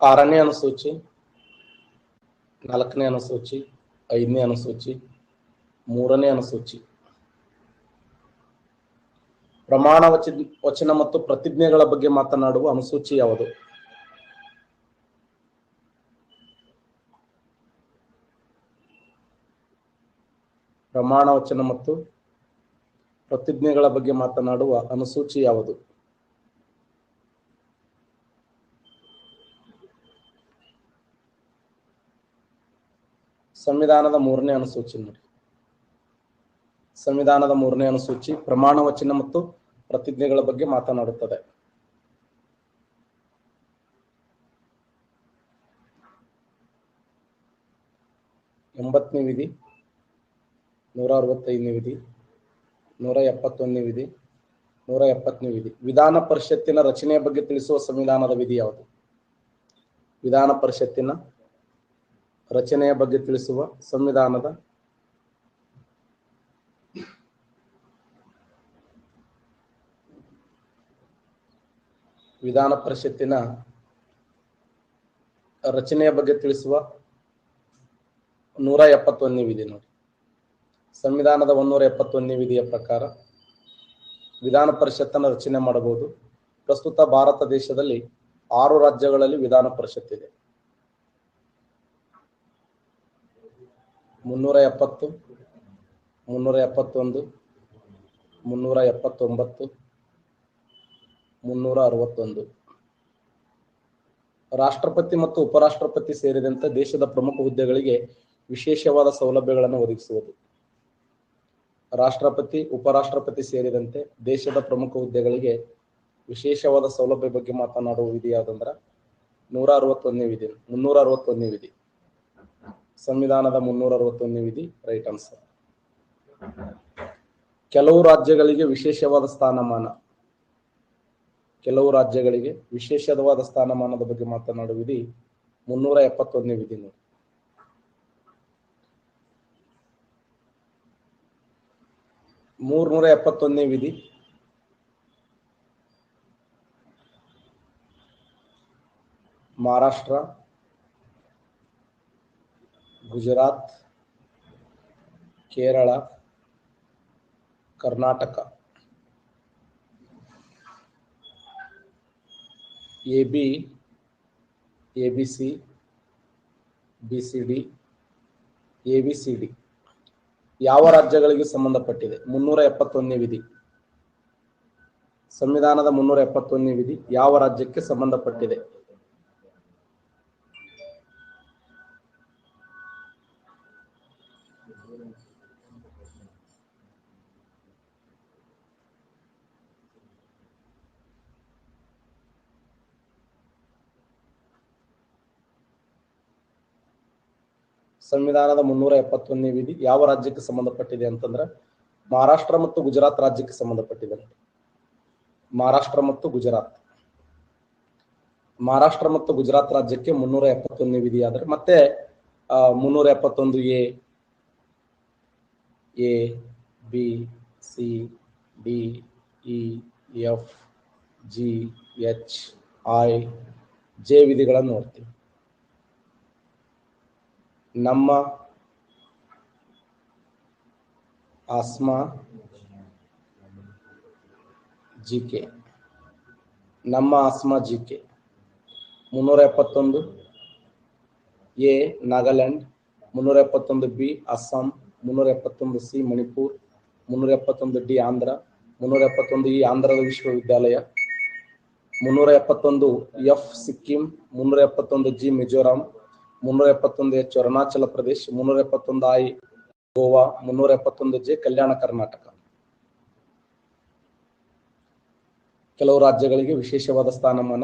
ಆರನೇ ಅನುಸೂಚಿ, 4ನೇ ಅನುಸೂಚಿ, 5ನೇ ಅನುಸೂಚಿ, 3ನೇ ಅನುಸೂಚಿ. ಪ್ರಮಾಣ ವಚನ ಮತ್ತು ಪ್ರತಿಜ್ಞೆಗಳ ಬಗ್ಗೆ ಮಾತನಾಡುವ ಅನುಸೂಚಿ ಯಾವುದು? ಪ್ರಮಾಣ ವಚನ ಮತ್ತು ಪ್ರತಿಜ್ಞೆಗಳ ಬಗ್ಗೆ ಮಾತನಾಡುವ ಅನುಸೂಚಿ ಯಾವುದು? ಸಂವಿಧಾನದ 3ನೇ ಅನುಸೂಚಿ ನೋಡಿ. ಸಂವಿಧಾನದ 3ನೇ ಅನುಸೂಚಿ ಪ್ರಮಾಣ ವಚನ ಮತ್ತು ಪ್ರತಿಜ್ಞೆಗಳ ಬಗ್ಗೆ ಮಾತನಾಡುತ್ತದೆ. ಎಂಬತ್ತನೇ ವಿಧಿ, 165ನೇ ವಿಧಿ, 171ನೇ ವಿಧಿ, 170ನೇ ವಿಧಿ. ವಿಧಾನ ಪರಿಷತ್ತಿನ ರಚನೆಯ ಬಗ್ಗೆ ತಿಳಿಸುವ ಸಂವಿಧಾನದ ವಿಧಿ ಯಾವುದು? ವಿಧಾನ ಪರಿಷತ್ತಿನ ರಚನೆಯ ಬಗ್ಗೆ ತಿಳಿಸುವ ಸಂವಿಧಾನದ ವಿಧಾನ ಪರಿಷತ್ತಿನ ರಚನೆಯ ಬಗ್ಗೆ ತಿಳಿಸುವ 171ನೇ ವಿಧಿ ನೋಡಿ. ಸಂವಿಧಾನದ 171ನೇ ವಿಧಿಯ ಪ್ರಕಾರ ವಿಧಾನ ಪರಿಷತ್ತನ್ನು ರಚನೆ ಮಾಡಬಹುದು. ಪ್ರಸ್ತುತ ಭಾರತ ದೇಶದಲ್ಲಿ 6 ರಾಜ್ಯಗಳಲ್ಲಿ ವಿಧಾನ ಪರಿಷತ್ ಇದೆ. 370, 371, 379, 361. ರಾಷ್ಟ್ರಪತಿ ಮತ್ತು ಉಪರಾಷ್ಟ್ರಪತಿ ಸೇರಿದಂತೆ ದೇಶದ ಪ್ರಮುಖ ಹುದ್ದೆಗಳಿಗೆ ವಿಶೇಷವಾದ ಸೌಲಭ್ಯಗಳನ್ನು ಒದಗಿಸುವುದು. ರಾಷ್ಟ್ರಪತಿ, ಉಪರಾಷ್ಟ್ರಪತಿ ಸೇರಿದಂತೆ ದೇಶದ ಪ್ರಮುಖ ಹುದ್ದೆಗಳಿಗೆ ವಿಶೇಷವಾದ ಸೌಲಭ್ಯ ಬಗ್ಗೆ ಮಾತನಾಡುವ ವಿಧಿ ಯಾವುದಂದ್ರೆ 361ನೇ ವಿಧಿ. 361ನೇ ವಿಧಿ, ಸಂವಿಧಾನದ 361ನೇ ವಿಧಿ ರೈಟ್ ಆನ್ಸರ್. ಕೆಲವು ರಾಜ್ಯಗಳಿಗೆ ವಿಶೇಷವಾದ ಸ್ಥಾನಮಾನ, ಕೆಲವು ರಾಜ್ಯಗಳಿಗೆ ವಿಶೇಷವಾದ ಸ್ಥಾನಮಾನದ ಬಗ್ಗೆ ಮಾತನಾಡುವ ವಿಧಿ 371ನೇ ವಿಧಿ ನೋಡಿ. ಮೂರ್ನೂರ 71ನೇ ವಿಧಿ Maharashtra, Gujarat, Kerala, Karnataka, AB, ABC, BCD, ABCD ಯಾವ ರಾಜ್ಯಗಳಿಗೆ ಸಂಬಂಧಪಟ್ಟಿದೆ? 371ನೇ ವಿಧಿ, ಸಂವಿಧಾನದ 371ನೇ ವಿಧಿ ಯಾವ ರಾಜ್ಯಕ್ಕೆ ಸಂಬಂಧಪಟ್ಟಿದೆ? ಸಂವಿಧಾನದ 371ನೇ ವಿಧಿ ಯಾವ ರಾಜ್ಯಕ್ಕೆ ಸಂಬಂಧಪಟ್ಟಿದೆ ಅಂತಂದ್ರೆ ಮಹಾರಾಷ್ಟ್ರ ಮತ್ತು ಗುಜರಾತ್ ರಾಜ್ಯಕ್ಕೆ ಸಂಬಂಧಪಟ್ಟಿದೆ. ಮಹಾರಾಷ್ಟ್ರ ಮತ್ತು ಗುಜರಾತ್, ಮಹಾರಾಷ್ಟ್ರ ಮತ್ತು ಗುಜರಾತ್ ರಾಜ್ಯಕ್ಕೆ 371ನೇ ವಿಧಿ ಆದ್ರೆ ಮತ್ತೆ 371 A, B, C, D, E, F, G, H, I, J ವಿಧಿಗಳನ್ನು ನೋಡ್ತೀವಿ. ನಮ್ಮ ಆಸ್ಮಾ ಜಿಕೆ, ನಮ್ಮ ಆಸ್ಮಾ GK 371 A Nagaland, 371 B Assam, 371 C Manipur, 371 D Andhra, 371 E ಆಂಧ್ರದ ವಿಶ್ವವಿದ್ಯಾಲಯ, 371 F Sikkim, 371 G Mizoram, 371 H Arunachal Pradesh, 371 I Goa, 371 J Kalyana Karnataka. ಕೆಲವು ರಾಜ್ಯಗಳಿಗೆ ವಿಶೇಷವಾದ ಸ್ಥಾನಮಾನ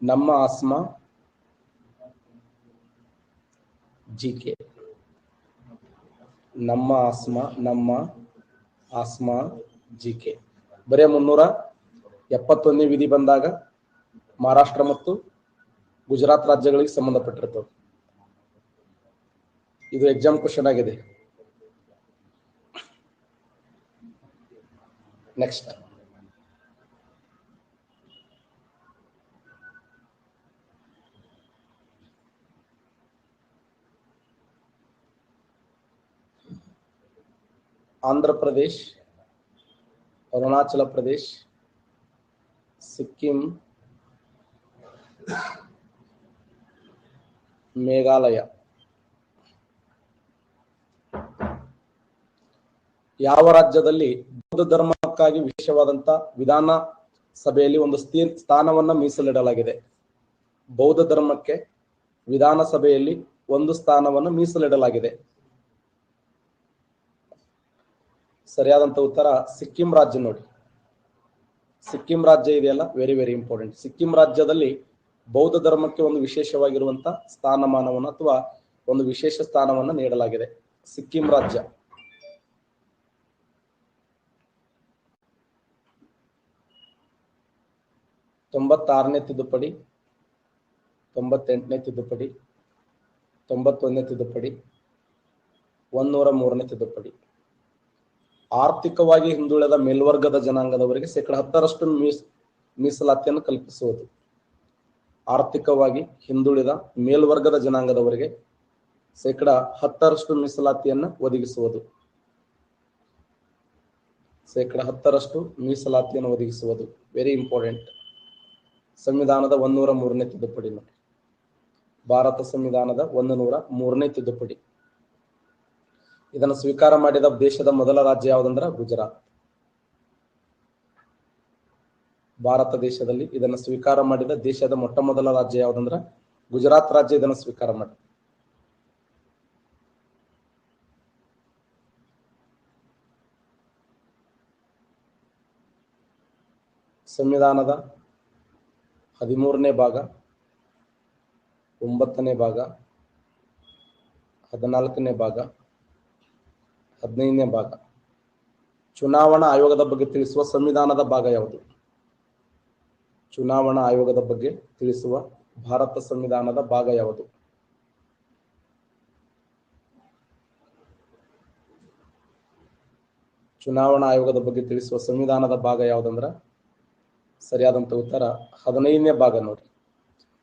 ನಮ್ಮ ಆಸ್ಮಾ ಜಿಕೆ, ನಮ್ಮ ಆಸ್ಮಾ ಜಿಕೆ. ಬರೀ 371ನೇ ವಿಧಿ ಬಂದಾಗ ಮಹಾರಾಷ್ಟ್ರ ಮತ್ತು ಗುಜರಾತ್ ರಾಜ್ಯಗಳಿಗೆ ಸಂಬಂಧಪಟ್ಟಿರ್ತವೆ. ಇದು ಎಕ್ಸಾಮ್ ಕ್ವಶನ್ ಆಗಿದೆ. ನೆಕ್ಸ್ಟ್ ಆಂಧ್ರ ಪ್ರದೇಶ್, ಅರುಣಾಚಲ ಪ್ರದೇಶ್, ಸಿಕ್ಕಿಂ, ಮೇಘಾಲಯ. ಯಾವ ರಾಜ್ಯದಲ್ಲಿ ಬೌದ್ಧ ಧರ್ಮಕ್ಕಾಗಿ ವಿಶೇಷವಾದಂತ ವಿಧಾನ ಸಭೆಯಲ್ಲಿ ಒಂದು ಸ್ಥಾನವನ್ನ ಮೀಸಲಿಡಲಾಗಿದೆ? ಬೌದ್ಧ ಧರ್ಮಕ್ಕೆ ವಿಧಾನಸಭೆಯಲ್ಲಿ ಒಂದು ಸ್ಥಾನವನ್ನು ಮೀಸಲಿಡಲಾಗಿದೆ. ಸರಿಯಾದಂತ ಉತ್ತರ ಸಿಕ್ಕಿಂ ರಾಜ್ಯ. ನೋಡಿ, ಸಿಕ್ಕಿಂ ರಾಜ್ಯ ಇದೆಯಲ್ಲ, ವೆರಿ ವೆರಿ ಇಂಪಾರ್ಟೆಂಟ್. ಸಿಕ್ಕಿಂ ರಾಜ್ಯದಲ್ಲಿ ಬೌದ್ಧ ಧರ್ಮಕ್ಕೆ ಒಂದು ವಿಶೇಷವಾಗಿರುವಂತ ಸ್ಥಾನಮಾನವನ್ನು ಅಥವಾ ಒಂದು ವಿಶೇಷ ಸ್ಥಾನವನ್ನು ನೀಡಲಾಗಿದೆ. ಸಿಕ್ಕಿಂ ರಾಜ್ಯ. ತೊಂಬತ್ತಾರನೇ ತಿದ್ದುಪಡಿ, 98ನೇ ತಿದ್ದುಪಡಿ, 91ನೇ ತಿದ್ದುಪಡಿ, 103ನೇ ತಿದ್ದುಪಡಿ. ಆರ್ಥಿಕವಾಗಿ ಹಿಂದುಳಿದ ಮೇಲ್ವರ್ಗದ ಜನಾಂಗದವರಿಗೆ 10% ಮೀಸಲಾತಿಯನ್ನು ಕಲ್ಪಿಸುವುದು. ಆರ್ಥಿಕವಾಗಿ ಹಿಂದುಳಿದ ಮೇಲ್ವರ್ಗದ ಜನಾಂಗದವರಿಗೆ 10% ಮೀಸಲಾತಿಯನ್ನು ಒದಗಿಸುವುದು. 10% ಮೀಸಲಾತಿಯನ್ನು ಒದಗಿಸುವುದು ವೆರಿ ಇಂಪಾರ್ಟೆಂಟ್. ಸಂವಿಧಾನದ 103ನೇ ತಿದ್ದುಪಡಿ ನೋಡಿ, ಭಾರತ ಸಂವಿಧಾನದ 103ನೇ ತಿದ್ದುಪಡಿ. ಇದನ್ನು ಸ್ವೀಕಾರ ಮಾಡಿದ ದೇಶದ ಮೊದಲ ರಾಜ್ಯ ಯಾವುದಂದ್ರೆ ಗುಜರಾತ್. ಭಾರತ ದೇಶದಲ್ಲಿ ಇದನ್ನು ಸ್ವೀಕಾರ ಮಾಡಿದ ದೇಶದ ಮೊಟ್ಟ ಮೊದಲ ರಾಜ್ಯ ಯಾವುದಂದ್ರ ಗುಜರಾತ್ ರಾಜ್ಯ ಇದನ್ನು ಸ್ವೀಕಾರ ಮಾಡಿದೆ. ಸಂವಿಧಾನದ 13ನೇ ಭಾಗ, 9ನೇ ಭಾಗ, 14ನೇ ಭಾಗ, 15ನೇ ಭಾಗ ಚುನಾವಣಾ ಆಯೋಗದ ಬಗ್ಗೆ ತಿಳಿಸುವ ಸಂವಿಧಾನದ ಭಾಗ ಯಾವುದು? ಚುನಾವಣಾ ಆಯೋಗದ ಬಗ್ಗೆ ತಿಳಿಸುವ ಭಾರತ ಸಂವಿಧಾನದ ಭಾಗ ಯಾವುದು? ಚುನಾವಣಾ ಆಯೋಗದ ಬಗ್ಗೆ ತಿಳಿಸುವ ಸಂವಿಧಾನದ ಭಾಗ ಯಾವುದಂದ್ರ ಸರಿಯಾದಂತ ಉತ್ತರ 15ನೇ ಭಾಗ. ನೋಡಿ,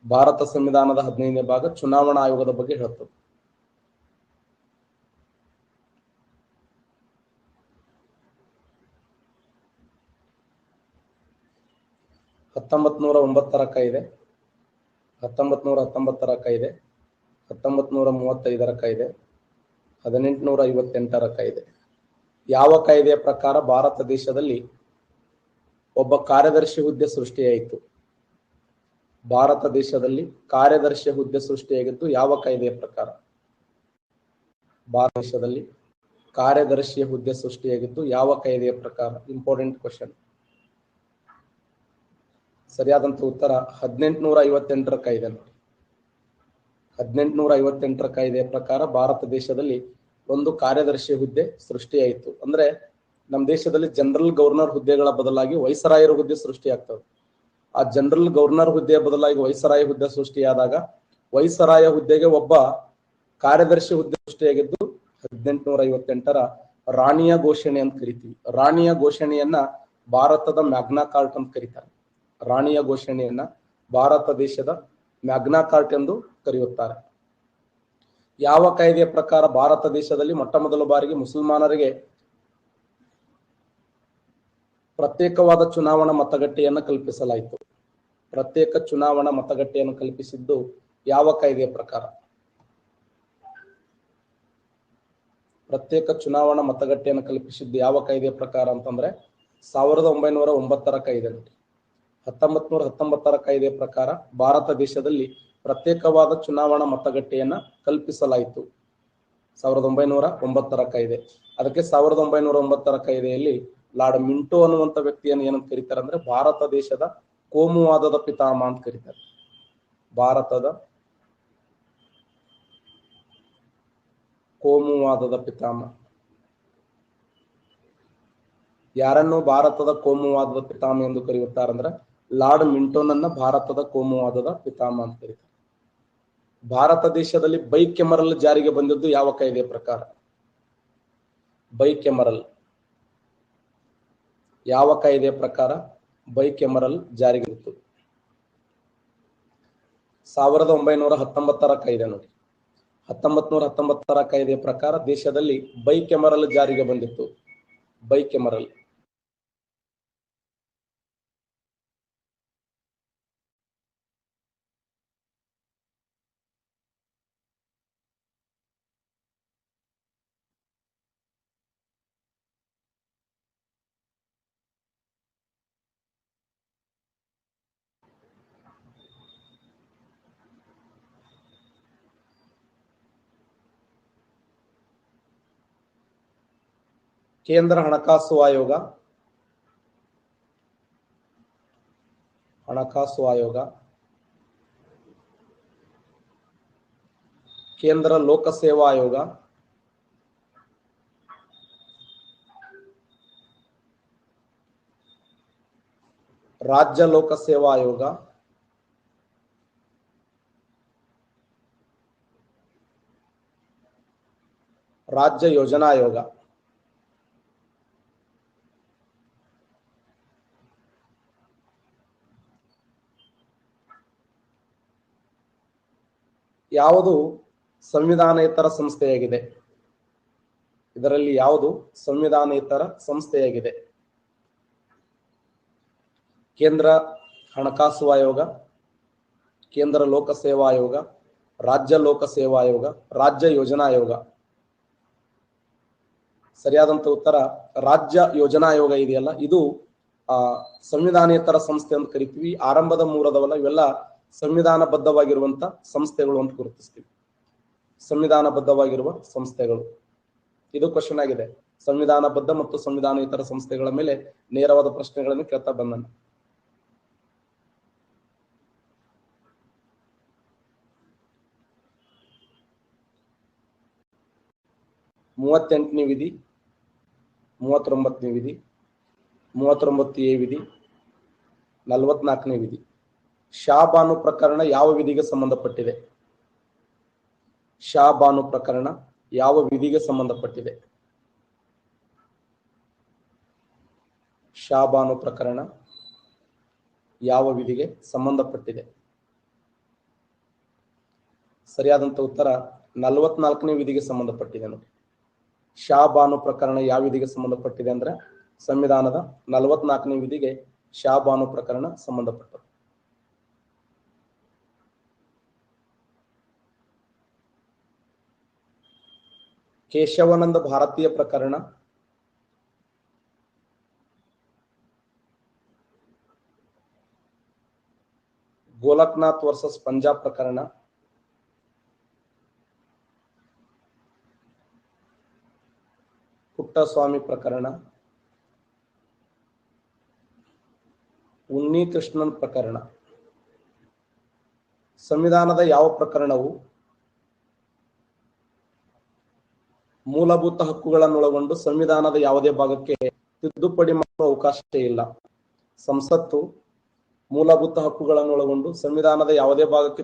ಭಾರತ ಸಂವಿಧಾನದ 15ನೇ ಭಾಗ ಚುನಾವಣಾ ಆಯೋಗದ ಬಗ್ಗೆ ಹೇಳ್ತದೆ. ಕಾಯ್ದೆ, 1919ರ ಕಾಯ್ದೆ, 1935ರ ಕಾಯ್ದೆ, 1858ರ ಕಾಯ್ದೆ. ಯಾವ ಕಾಯ್ದೆಯ ಪ್ರಕಾರ ಭಾರತ ದೇಶದಲ್ಲಿ ಒಬ್ಬ ಕಾರ್ಯದರ್ಶಿ ಹುದ್ದೆ ಸೃಷ್ಟಿಯಾಯಿತು? ಭಾರತ ದೇಶದಲ್ಲಿ ಕಾರ್ಯದರ್ಶಿ ಹುದ್ದೆ ಸೃಷ್ಟಿಯಾಗಿದ್ದು ಯಾವ ಕಾಯ್ದೆಯ ಪ್ರಕಾರ? ಭಾರತ ದೇಶದಲ್ಲಿ ಕಾರ್ಯದರ್ಶಿಯ ಹುದ್ದೆ ಸೃಷ್ಟಿಯಾಗಿದ್ದು ಯಾವ ಕಾಯ್ದೆಯ ಪ್ರಕಾರ? Important question. ಸರಿಯಾದಂತ ಉತ್ತರ 1858ರ ಕಾಯ್ದೆ. 1858ರ ಕಾಯ್ದೆಯ ಪ್ರಕಾರ ಭಾರತ ದೇಶದಲ್ಲಿ ಒಂದು ಕಾರ್ಯದರ್ಶಿ ಹುದ್ದೆ ಸೃಷ್ಟಿಯಾಯಿತು. ಅಂದ್ರೆ ನಮ್ಮ ದೇಶದಲ್ಲಿ ಜನರಲ್ ಗವರ್ನರ್ ಹುದ್ದೆಗಳ ಬದಲಾಗಿ ವೈಸರಾಯರ ಹುದ್ದೆ ಸೃಷ್ಟಿಯಾಗ್ತದೆ. ಆ ಜನರಲ್ ಗವರ್ನರ್ ಹುದ್ದೆಯ ಬದಲಾಗಿ ವೈಸರಾಯ ಹುದ್ದೆ ಸೃಷ್ಟಿಯಾದಾಗ ವೈಸರಾಯ ಹುದ್ದೆಗೆ ಒಬ್ಬ ಕಾರ್ಯದರ್ಶಿ ಹುದ್ದೆ ಸೃಷ್ಟಿಯಾಗಿದ್ದು 1858ರ ರಾಣಿಯ ಘೋಷಣೆ ಅಂತ ಕರಿತೀವಿ. ರಾಣಿಯ ಘೋಷಣೆಯನ್ನ ಭಾರತದ ಮ್ಯಾಗ್ನಾ ಕಾರ್ಟ್ ಅಂತ ಕರೀತಾರೆ. ರಾಣಿಯ ಘೋಷಣೆಯನ್ನ ಭಾರತ ದೇಶದ ಮ್ಯಾಗ್ನಾ ಕಾರ್ಟ್ ಎಂದು ಕರೆಯುತ್ತಾರೆ. ಯಾವ ಕಾಯ್ದೆಯ ಪ್ರಕಾರ ಭಾರತ ದೇಶದಲ್ಲಿ ಮೊಟ್ಟ ಮೊದಲ ಬಾರಿಗೆ ಮುಸಲ್ಮಾನರಿಗೆ ಪ್ರತ್ಯೇಕವಾದ ಚುನಾವಣಾ ಮತಗಟ್ಟೆಯನ್ನು ಕಲ್ಪಿಸಲಾಯಿತು? ಪ್ರತ್ಯೇಕ ಚುನಾವಣಾ ಮತಗಟ್ಟೆಯನ್ನು ಕಲ್ಪಿಸಿದ್ದು ಯಾವ ಕಾಯ್ದೆಯ ಪ್ರಕಾರ? ಪ್ರತ್ಯೇಕ ಚುನಾವಣಾ ಮತಗಟ್ಟೆಯನ್ನು ಕಲ್ಪಿಸಿದ್ದು ಯಾವ ಕಾಯ್ದೆಯ ಪ್ರಕಾರ ಅಂತಂದ್ರೆ 1909ರ ಕಾಯ್ದೆ. 1919ರ ಕಾಯ್ದೆಯ ಪ್ರಕಾರ ಭಾರತ ದೇಶದಲ್ಲಿ ಪ್ರತ್ಯೇಕವಾದ ಚುನಾವಣಾ ಮತಗಟ್ಟೆಯನ್ನ ಕಲ್ಪಿಸಲಾಯಿತು. 1909ರ ಕಾಯ್ದೆ. ಅದಕ್ಕೆ 1909ರ ಕಾಯ್ದೆಯಲ್ಲಿ ಲಾರ್ಡ್ ಮಿಂಟೋ ಅನ್ನುವಂತ ವ್ಯಕ್ತಿಯನ್ನು ಏನಂತ ಕರೀತಾರೆ ಅಂದ್ರೆ ಭಾರತ ದೇಶದ ಕೋಮುವಾದದ ಪಿತಾಮಹ ಅಂತ ಕರೀತಾರೆ. ಭಾರತದ ಕೋಮುವಾದದ ಪಿತಾಮಹ. ಯಾರನ್ನು ಭಾರತದ ಕೋಮುವಾದದ ಪಿತಾಮಹ ಎಂದು ಕರೆಯುತ್ತಾರಂದ್ರೆ ಲಾರ್ಡ್ ಮಿಂಟೋನನ್ನ ಭಾರತದ ಕೋಮುವಾದದ ಪಿತಾಮಹ ಅಂತ ಕರೀತಾರೆ. ಭಾರತ ದೇಶದಲ್ಲಿ ಬೈಕೆಮರಲ್ ಜಾರಿಗೆ ಬಂದಿದ್ದು ಯಾವ ಕಾಯ್ದೆಯ ಪ್ರಕಾರ? ಬೈಕೆಮರಲ್ ಯಾವ ಕಾಯ್ದೆಯ ಪ್ರಕಾರ ಬೈಕೆಮರಲ್ ಜಾರಿಗೆ ಬಂತು? 1919ರ ಕಾಯ್ದೆ. ನೋಡಿ, 1919ರ ಕಾಯ್ದೆಯ ಪ್ರಕಾರ ದೇಶದಲ್ಲಿ ಬೈಕೆಮರಲ್ ಜಾರಿಗೆ ಬಂದಿತ್ತು. ಬೈಕೆಮರಲ್. ಕೇಂದ್ರ ಹಣಕಾಸು ಆಯೋಗ, ಕೇಂದ್ರ ಲೋಕಸೇವಾ ಆಯೋಗ, ರಾಜ್ಯ ಲೋಕಸೇವಾ ಆಯೋಗ, ರಾಜ್ಯ ಯೋಜನಾ ಆಯೋಗ. ಯಾವುದು ಸಂವಿಧಾನೇತರ ಸಂಸ್ಥೆಯಾಗಿದೆ? ಇದರಲ್ಲಿ ಯಾವುದು ಸಂವಿಧಾನೇತರ ಸಂಸ್ಥೆಯಾಗಿದೆ? ಕೇಂದ್ರ ಹಣಕಾಸು ಆಯೋಗ, ಕೇಂದ್ರ ಲೋಕಸೇವಾ ಆಯೋಗ, ರಾಜ್ಯ ಲೋಕಸೇವಾ ಆಯೋಗ, ರಾಜ್ಯ ಯೋಜನಾ ಆಯೋಗ. ಸರಿಯಾದಂತ ಉತ್ತರ ರಾಜ್ಯ ಯೋಜನಾ ಆಯೋಗ ಇದೆಯಲ್ಲ, ಇದು ಸಂವಿಧಾನೇತರ ಸಂಸ್ಥೆ ಅಂತ ಕರಿತೀವಿ. ಆರಂಭದ ಮೂರದವಲ್ಲ, ಇವೆಲ್ಲ ಸಂವಿಧಾನಬದ್ಧವಾಗಿರುವಂತ ಸಂಸ್ಥೆಗಳು ಅಂತ ಗುರುತಿಸ್ತೀವಿ. ಸಂವಿಧಾನಬದ್ಧವಾಗಿರುವ ಸಂಸ್ಥೆಗಳು. ಇದು ಕ್ವಶನ್ ಆಗಿದೆ. ಸಂವಿಧಾನಬದ್ಧ ಮತ್ತು ಸಂವಿಧಾನೇತರ ಸಂಸ್ಥೆಗಳ ಮೇಲೆ ನೇರವಾದ ಪ್ರಶ್ನೆಗಳನ್ನು ಕೇಳ್ತಾ ಬಂದನ. ಮೂವತ್ತೆಂಟನೇ ವಿಧಿ, 39ನೇ ವಿಧಿ, 39A ವಿಧಿ, 44ನೇ ವಿಧಿ. ಶಾಬಾನು ಪ್ರಕರಣ ಯಾವ ವಿಧಿಗೆ ಸಂಬಂಧಪಟ್ಟಿದೆ? ಶಾಬಾನು ಪ್ರಕರಣ ಯಾವ ವಿಧಿಗೆ ಸಂಬಂಧಪಟ್ಟಿದೆ? ಶಾಬಾನು ಪ್ರಕರಣ ಯಾವ ವಿಧಿಗೆ ಸಂಬಂಧಪಟ್ಟಿದೆ? ಸರಿಯಾದಂತ ಉತ್ತರ 44ನೇ ವಿಧಿಗೆ ಸಂಬಂಧಪಟ್ಟಿದೆ ನೋಡಿ. ಶಾಬಾನು ಪ್ರಕರಣ ಯಾವ ವಿಧಿಗೆ ಸಂಬಂಧಪಟ್ಟಿದೆ ಅಂದ್ರೆ ಸಂವಿಧಾನದ 44ನೇ ವಿಧಿಗೆ ಶಾಬಾನು ಪ್ರಕರಣ ಸಂಬಂಧಪಟ್ಟದ್ದು. ಕೇಶವಾನಂದ ಭಾರತೀಯ ಪ್ರಕರಣ ಗೋಲಕ್ನಾಥ್ ವರ್ಸಸ್ ಪಂಜಾಬ್ ಪ್ರಕರಣ, ಪುಟ್ಟಸ್ವಾಮಿ ಪ್ರಕರಣ, ಉನ್ನಿಕೃಷ್ಣನ್ ಪ್ರಕರಣ. ಸಂವಿಧಾನದ ಯಾವ ಪ್ರಕರಣವು ಮೂಲಭೂತ ಹಕ್ಕುಗಳನ್ನೊಳಗೊಂಡು ಸಂವಿಧಾನದ ಯಾವುದೇ ಭಾಗಕ್ಕೆ ತಿದ್ದುಪಡಿ ಮಾಡುವ ಅವಕಾಶ ಇಲ್ಲ? ಸಂಸತ್ತು ಮೂಲಭೂತ ಹಕ್ಕುಗಳನ್ನೊಳಗೊಂಡು ಸಂವಿಧಾನದ ಯಾವುದೇ ಭಾಗಕ್ಕೆ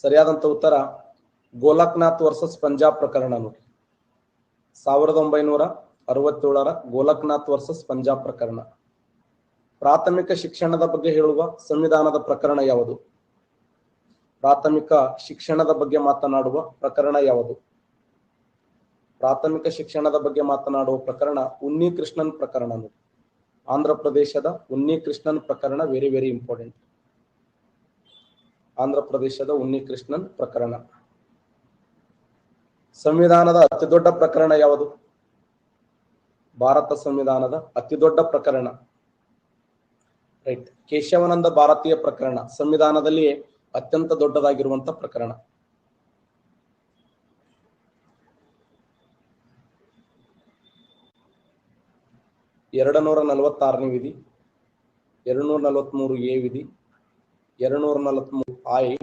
ಸರಿಯಾದಂತ ಉತ್ತರ ಗೋಲಕ್ನಾಥ್ ವರ್ಸಸ್ ಪಂಜಾಬ್ ಪ್ರಕರಣ ನೋಡಿ. 1967ರ ಗೋಲಕ್ನಾಥ್ ವರ್ಸಸ್ ಪಂಜಾಬ್ ಪ್ರಕರಣ. ಪ್ರಾಥಮಿಕ ಶಿಕ್ಷಣದ ಬಗ್ಗೆ ಹೇಳುವ ಸಂವಿಧಾನದ ಪ್ರಕರಣ ಯಾವುದು? ಪ್ರಾಥಮಿಕ ಶಿಕ್ಷಣದ ಬಗ್ಗೆ ಮಾತನಾಡುವ ಪ್ರಕರಣ ಯಾವುದು? ಪ್ರಾಥಮಿಕ ಶಿಕ್ಷಣದ ಬಗ್ಗೆ ಮಾತನಾಡುವ ಪ್ರಕರಣ ಉನ್ನಿಕೃಷ್ಣನ್ ಪ್ರಕರಣ. ಆಂಧ್ರ ಪ್ರದೇಶದ ಉನ್ನಿಕೃಷ್ಣನ್ ಪ್ರಕರಣ ವೆರಿ ವೆರಿ ಇಂಪಾರ್ಟೆಂಟ್. ಆಂಧ್ರ ಪ್ರದೇಶದ ಉನ್ನಿಕೃಷ್ಣನ್ ಪ್ರಕರಣ. ಸಂವಿಧಾನದ ಅತಿ ದೊಡ್ಡ ಪ್ರಕರಣ ಯಾವುದು? ಭಾರತ ಸಂವಿಧಾನದ ಅತಿ ದೊಡ್ಡ ಪ್ರಕರಣ ರೈಟ್, ಕೇಶವಾನಂದ ಭಾರತೀಯ ಪ್ರಕರಣ ಸಂವಿಧಾನದಲ್ಲಿ ಅತ್ಯಂತ ದೊಡ್ಡದಾಗಿರುವಂತ ಪ್ರಕರಣ. ಎರಡನೂರ 46ನೇ ವಿಧಿ, 243A ವಿಧಿ, 243I,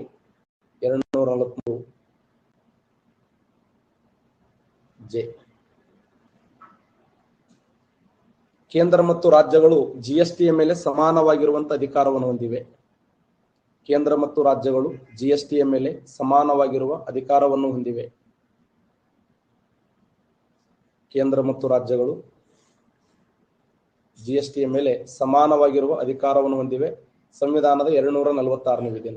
243J. ಕೇಂದ್ರ ಮತ್ತು ರಾಜ್ಯಗಳು ಜಿಎಸ್ಟಿಯ ಮೇಲೆ ಸಮಾನವಾಗಿರುವಂತ ಅಧಿಕಾರವನ್ನು ಹೊಂದಿವೆ. ಕೇಂದ್ರ ಮತ್ತು ರಾಜ್ಯಗಳು ಜಿಎಸ್ಟಿಯ ಮೇಲೆ ಸಮಾನವಾಗಿರುವ ಅಧಿಕಾರವನ್ನು ಹೊಂದಿವೆ. ಕೇಂದ್ರ ಮತ್ತು ರಾಜ್ಯಗಳು ಜಿಎಸ್ಟಿಯ ಮೇಲೆ ಸಮಾನವಾಗಿರುವ ಅಧಿಕಾರವನ್ನು ಹೊಂದಿವೆ. ಸಂವಿಧಾನದ 246ನೇ ವಿಧಿ.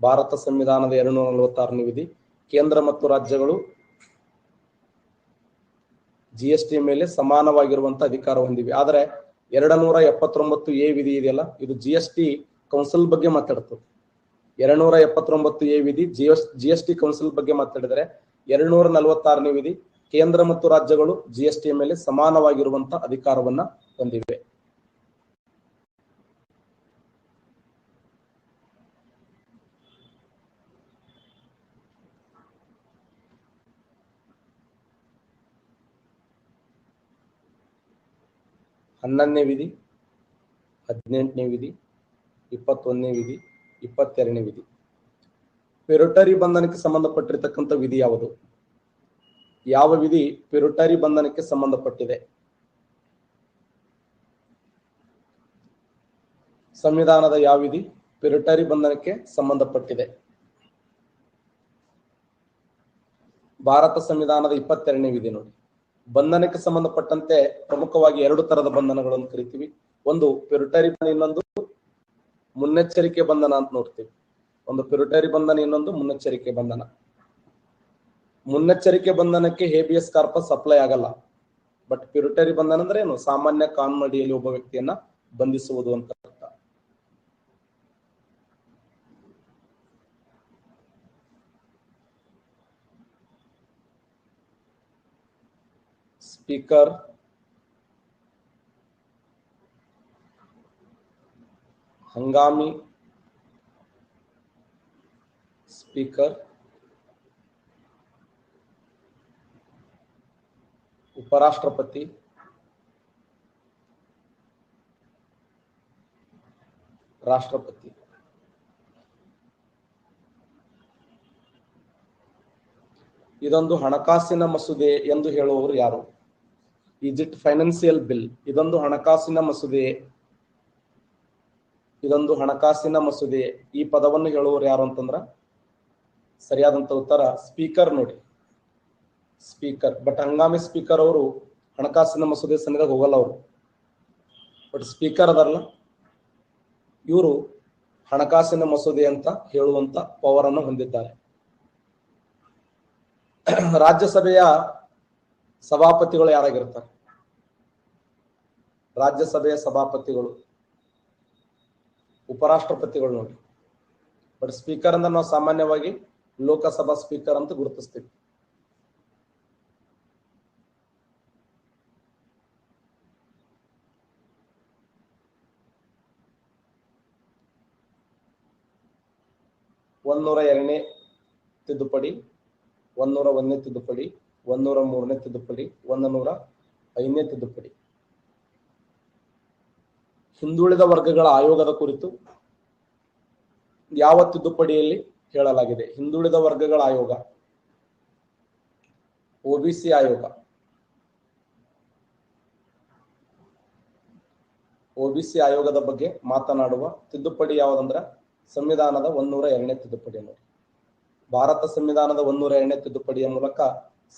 ಭಾರತ ಸಂವಿಧಾನದ 246ನೇ ವಿಧಿ, ಕೇಂದ್ರ ಮತ್ತು ರಾಜ್ಯಗಳು ಜಿಎಸ್ಟಿ ಮೇಲೆ ಸಮಾನವಾಗಿರುವಂತಹ ಅಧಿಕಾರ ಹೊಂದಿವೆ. ಆದರೆ 279A ವಿಧಿ ಇದೆಯಲ್ಲ, ಇದು ಜಿಎಸ್ಟಿ ಕೌನ್ಸಿಲ್ ಬಗ್ಗೆ ಮಾತಾಡ್ತದೆ. 279A ವಿಧಿ ಜಿಎಸ್ಟಿ ಕೌನ್ಸಿಲ್ ಬಗ್ಗೆ ಮಾತಾಡಿದರೆ, 246ನೇ ವಿಧಿ ಕೇಂದ್ರ ಮತ್ತು ರಾಜ್ಯಗಳು ಜಿಎಸ್ಟಿ ಮೇಲೆ ಸಮಾನವಾಗಿರುವಂತಹ ಅಧಿಕಾರವನ್ನ ಹೊಂದಿವೆ. ಹನ್ನೊಂದನೇ ವಿಧಿ, 18ನೇ ವಿಧಿ, 21ನೇ ವಿಧಿ, 22ನೇ ವಿಧಿ. ಪೆರುಟರಿ ಬಂಧನಕ್ಕೆ ಸಂಬಂಧಪಟ್ಟಿರತಕ್ಕಂಥ ವಿಧಿ ಯಾವುದು? ಯಾವ ವಿಧಿ ಪೆರುಟರಿ ಬಂಧನಕ್ಕೆ ಸಂಬಂಧಪಟ್ಟಿದೆ? ಸಂವಿಧಾನದ ಯಾವ ವಿಧಿ ಪೆರುಟರಿ ಬಂಧನಕ್ಕೆ ಸಂಬಂಧಪಟ್ಟಿದೆ? ಭಾರತ ಸಂವಿಧಾನದ 22ನೇ ವಿಧಿ ನೋಡಿ. ಬಂಧನಕ್ಕೆ ಸಂಬಂಧಪಟ್ಟಂತೆ ಪ್ರಮುಖವಾಗಿ 2 ತರದ ಬಂಧನಗಳನ್ನು ಕರಿತೀವಿ. ಒಂದು ಪೆರುಟರಿ ಬಂಧನ, ಇನ್ನೊಂದು ಮುನ್ನೆಚ್ಚರಿಕೆ ಬಂಧನ ಅಂತ ನೋಡ್ತೀವಿ. ಒಂದು ಪೆರುಟರಿ ಬಂಧನ, ಇನ್ನೊಂದು ಮುನ್ನೆಚ್ಚರಿಕೆ ಬಂಧನ. ಮುನ್ನೆಚ್ಚರಿಕೆ ಬಂಧನಕ್ಕೆ ಹೇಬಿಯಸ್ ಕಾರ್ಪಸ್ ಅಪ್ಲೈ ಆಗಲ್ಲ. ಬಟ್ ಪೆರುಟರಿ ಬಂಧನ ಅಂದ್ರೆ ಏನು? ಸಾಮಾನ್ಯ ಕಾನೂನು ಅಡಿಯಲ್ಲಿ ಒಬ್ಬ ವ್ಯಕ್ತಿಯನ್ನ ಬಂಧಿಸುವುದು ಅಂತ ಅರ್ಥ. ಸ್ಪೀಕರ್, ಹಂಗಾಮಿ ಸ್ಪೀಕರ್, ಉಪರಾಷ್ಟ್ರಪತಿ, ರಾಷ್ಟ್ರಪತಿ. ಇದೊಂದು ಹಣಕಾಸಿನ ಮಸೂದೆ ಎಂದು ಹೇಳುವವರು ಯಾರು? Is it financial bill? ಇದೊಂದು ಹಣಕಾಸಿನ ಮಸೂದೆ, ಇದೊಂದು ಹಣಕಾಸಿನ ಮಸೂದೆ. ಈ ಪದವನ್ನು ಹೇಳುವವರು ಯಾರು ಅಂತಂದ್ರ ಸರಿಯಾದಂತ ಉತ್ತರ ಸ್ಪೀಕರ್ ನೋಡಿ, ಸ್ಪೀಕರ್. ಬಟ್ ಹಂಗಾಮಿ ಸ್ಪೀಕರ್ ಅವರು ಹಣಕಾಸಿನ ಮಸೂದೆ ಸನ್ನಿಧಾನ ಹೋಗಲ್ಲ ಅವರು. ಬಟ್ ಸ್ಪೀಕರ್ ಅದರಲ್ಲ, ಇವರು ಹಣಕಾಸಿನ ಮಸೂದೆ ಅಂತ ಹೇಳುವಂತ ಪವರ್ ಅನ್ನು ಹೊಂದಿದ್ದಾರೆ. ರಾಜ್ಯಸಭೆಯ ಸಭಾಪತಿಗಳು ಯಾರಾಗಿರ್ತಾರೆ? ರಾಜ್ಯಸಭೆಯ ಸಭಾಪತಿಗಳು ಉಪರಾಷ್ಟ್ರಪತಿಗಳು ನೋಡಿ. ಬಟ್ ಸ್ಪೀಕರ್ ಅಂದ್ರೆ ನಾವು ಸಾಮಾನ್ಯವಾಗಿ ಲೋಕಸಭಾ ಸ್ಪೀಕರ್ ಅಂತ ಗುರುತಿಸ್ತೀವಿ. ಒಂದೂರ 2ನೇ ತಿದ್ದುಪಡಿ, 101ನೇ ತಿದ್ದುಪಡಿ, 103ನೇ ತಿದ್ದುಪಡಿ, 105ನೇ ತಿದ್ದುಪಡಿ. ಹಿಂದುಳಿದ ವರ್ಗಗಳ ಆಯೋಗದ ಕುರಿತು ಯಾವ ತಿದ್ದುಪಡಿಯಲ್ಲಿ ಹೇಳಲಾಗಿದೆ? ಹಿಂದುಳಿದ ವರ್ಗಗಳ ಆಯೋಗ, ಒಬಿಸಿ ಆಯೋಗ. ಒಬಿಸಿ ಆಯೋಗದ ಬಗ್ಗೆ ಮಾತನಾಡುವ ತಿದ್ದುಪಡಿ ಯಾವುದಂದ್ರ ಸಂವಿಧಾನದ 102ನೇ ತಿದ್ದುಪಡಿ ನೋಡಿ. ಭಾರತ ಸಂವಿಧಾನದ 102ನೇ ತಿದ್ದುಪಡಿಯ ಮೂಲಕ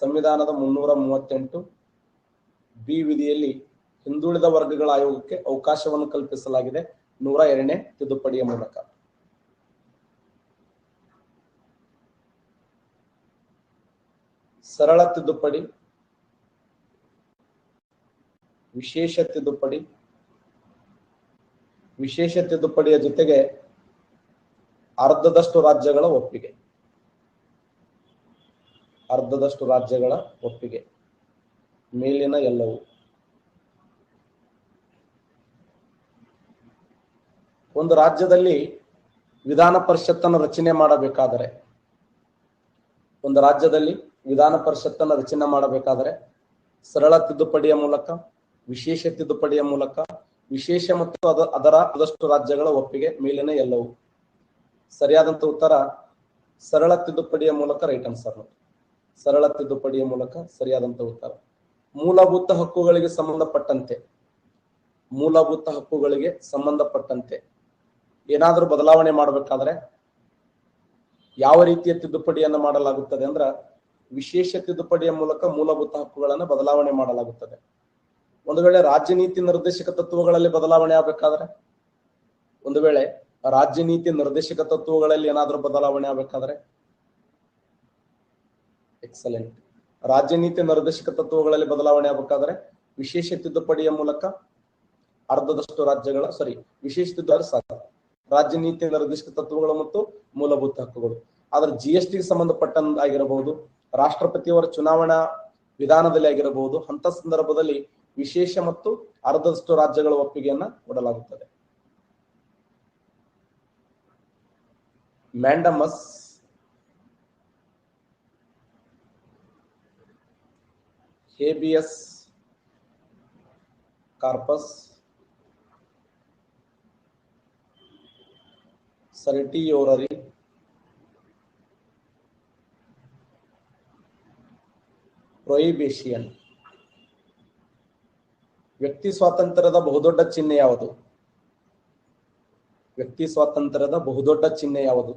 ಸಂವಿಧಾನದ 338 ಬಿ ವಿಧಿಯಲ್ಲಿ ಹಿಂದುಳಿದ ವರ್ಗಗಳ ಆಯೋಗಕ್ಕೆ ಅವಕಾಶವನ್ನು ಕಲ್ಪಿಸಲಾಗಿದೆ 102ನೇ ತಿದ್ದುಪಡಿಯ ಮೂಲಕ. ಸರಳ ತಿದ್ದುಪಡಿ, ವಿಶೇಷ ತಿದ್ದುಪಡಿ. ವಿಶೇಷ ತಿದ್ದುಪಡಿಯ ಜೊತೆಗೆ ಅರ್ಧದಷ್ಟು ರಾಜ್ಯಗಳ ಒಪ್ಪಿಗೆ, ಅರ್ಧದಷ್ಟು ರಾಜ್ಯಗಳ ಒಪ್ಪಿಗೆ, ಮೇಲಿನ ಎಲ್ಲವೂ. ಒಂದು ರಾಜ್ಯದಲ್ಲಿ ವಿಧಾನ ಪರಿಷತ್ತನ್ನು ರಚನೆ ಮಾಡಬೇಕಾದರೆ, ಒಂದು ರಾಜ್ಯದಲ್ಲಿ ವಿಧಾನ ಪರಿಷತ್ತನ್ನು ರಚನೆ ಮಾಡಬೇಕಾದರೆ ಸರಳ ತಿದ್ದುಪಡಿಯ ಮೂಲಕ, ವಿಶೇಷ ತಿದ್ದುಪಡಿಯ ಮೂಲಕ, ವಿಶೇಷ ಮತ್ತು ಅದರ ಆದಷ್ಟು ರಾಜ್ಯಗಳ ಒಪ್ಪಿಗೆ, ಮೇಲಿನ ಎಲ್ಲವೂ. ಸರಿಯಾದಂತ ಉತ್ತರ ಸರಳ ತಿದ್ದುಪಡಿಯ ಮೂಲಕ. Right answer. ಸರಳ ತಿದ್ದುಪಡಿಯ ಮೂಲಕ ಸರಿಯಾದಂತ ಉತ್ತರ. ಮೂಲಭೂತ ಹಕ್ಕುಗಳಿಗೆ ಸಂಬಂಧಪಟ್ಟಂತೆ, ಮೂಲಭೂತ ಹಕ್ಕುಗಳಿಗೆ ಸಂಬಂಧಪಟ್ಟಂತೆ ಏನಾದರೂ ಬದಲಾವಣೆ ಮಾಡಬೇಕಾದ್ರೆ ಯಾವ ರೀತಿಯ ತಿದ್ದುಪಡಿಯನ್ನು ಮಾಡಲಾಗುತ್ತದೆ ಅಂದ್ರ ವಿಶೇಷ ತಿದ್ದುಪಡಿಯ ಮೂಲಕ ಮೂಲಭೂತ ಹಕ್ಕುಗಳನ್ನು ಬದಲಾವಣೆ ಮಾಡಲಾಗುತ್ತದೆ. ಒಂದು ವೇಳೆ ರಾಜ್ಯ ನೀತಿ ನಿರ್ದೇಶಕ ತತ್ವಗಳಲ್ಲಿ ಬದಲಾವಣೆ ಆಗಬೇಕಾದ್ರೆ, ಒಂದು ವೇಳೆ ರಾಜ್ಯ ನೀತಿ ನಿರ್ದೇಶಕ ತತ್ವಗಳಲ್ಲಿ ಏನಾದರೂ ಬದಲಾವಣೆ ಆಗಬೇಕಾದ್ರೆ, ಎಕ್ಸಲೆಂಟ್. ರಾಜ್ಯ ನೀತಿ ನಿರ್ದೇಶಕ ತತ್ವಗಳಲ್ಲಿ ಬದಲಾವಣೆ ಆಗಬೇಕಾದ್ರೆ ವಿಶೇಷ ತಿದ್ದುಪಡಿಯ ಮೂಲಕ ಅರ್ಧದಷ್ಟು ರಾಜ್ಯಗಳ ವಿಶೇಷ ತಿದ್ದುಪಡಿ ಸಾಕು. ರಾಜ್ಯ ನೀತಿ ನಿರ್ದೇಶಕ ತತ್ವಗಳು ಮತ್ತು ಮೂಲಭೂತ ಹಕ್ಕುಗಳು. ಆದ್ರೆ GST ಸಂಬಂಧಪಟ್ಟಂತಾಗಿರಬಹುದು, ರಾಷ್ಟ್ರಪತಿಯವರ ಚುನಾವಣಾ ವಿಧಾನದಲ್ಲಿ ಆಗಿರಬಹುದು, ಅಂತ ಸಂದರ್ಭದಲ್ಲಿ ವಿಶೇಷ ಮತ್ತು ಅರ್ಧದಷ್ಟು ರಾಜ್ಯಗಳ ಒಪ್ಪಿಗೆಯನ್ನ ಕೊಡಲಾಗುತ್ತದೆ. Mandamus habeas corpus certiorari prohibition. ವ್ಯಕ್ತಿ ಸ್ವಾತಂತ್ರ್ಯದ ಬಹುದೊಡ್ಡ ಚಿಹ್ನೆ ಯಾವುದು? ವ್ಯಕ್ತಿ ಸ್ವಾತಂತ್ರ್ಯದ ಬಹುದೊಡ್ಡ ಚಿಹ್ನೆ ಯಾವುದು?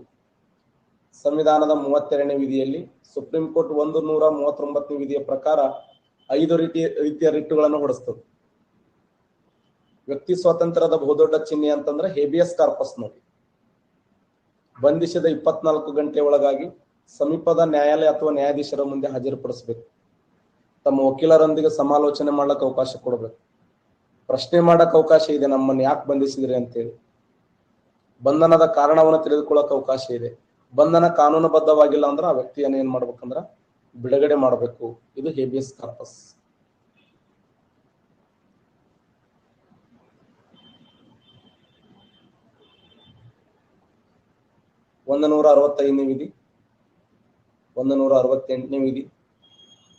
ಸಂವಿಧಾನದ 32ನೇ ವಿಧಿಯಲ್ಲಿ ಸುಪ್ರೀಂ ಕೋರ್ಟ್ 139ನೇ ವಿಧಿಯ ಪ್ರಕಾರ 5 ರೀತಿಯ ರಿಟ್ಟುಗಳನ್ನು ಹೊಡೆಸ್ತದೆ. ವ್ಯಕ್ತಿ ಸ್ವಾತಂತ್ರ್ಯದ ಬಹುದೊಡ್ಡ ಚಿಹ್ನೆ ಅಂತಂದ್ರೆ ಹೇಬಿಯಸ್ ಕಾರ್ಪಸ್ ನೋಡಿ. ಬಂಧಿಸಿದ 24 ಗಂಟೆ ಒಳಗಾಗಿ ಸಮೀಪದ ನ್ಯಾಯಾಲಯ ಅಥವಾ ನ್ಯಾಯಾಧೀಶರ ಮುಂದೆ ಹಾಜರುಪಡಿಸಬೇಕು. ತಮ್ಮ ವಕೀಲರೊಂದಿಗೆ ಸಮಾಲೋಚನೆ ಮಾಡ್ಲಿಕ್ಕೆ ಅವಕಾಶ ಕೊಡಬೇಕು. ಪ್ರಶ್ನೆ ಮಾಡಕ್ ಅವಕಾಶ ಇದೆ, ನಮ್ಮನ್ನು ಯಾಕೆ ಬಂಧಿಸಿದ್ರಿ ಅಂತೇಳಿ. ಬಂಧನದ ಕಾರಣವನ್ನು ತಿಳಿದುಕೊಳ್ಳಕ್ ಅವಕಾಶ ಇದೆ. ಬಂಧನ ಕಾನೂನುಬದ್ಧವಾಗಿಲ್ಲ ಅಂದ್ರೆ ಆ ವ್ಯಕ್ತಿಯನ್ನು ಏನ್ ಮಾಡ್ಬೇಕಂದ್ರ ಬಿಡುಗಡೆ ಮಾಡಬೇಕು. ಇದು ಹೇಬಿಯಸ್ ಕಾರ್ಪಸ್. ಒಂದನೂರ 65ನೇ ವಿಧಿ, 168ನೇ ವಿಧಿ,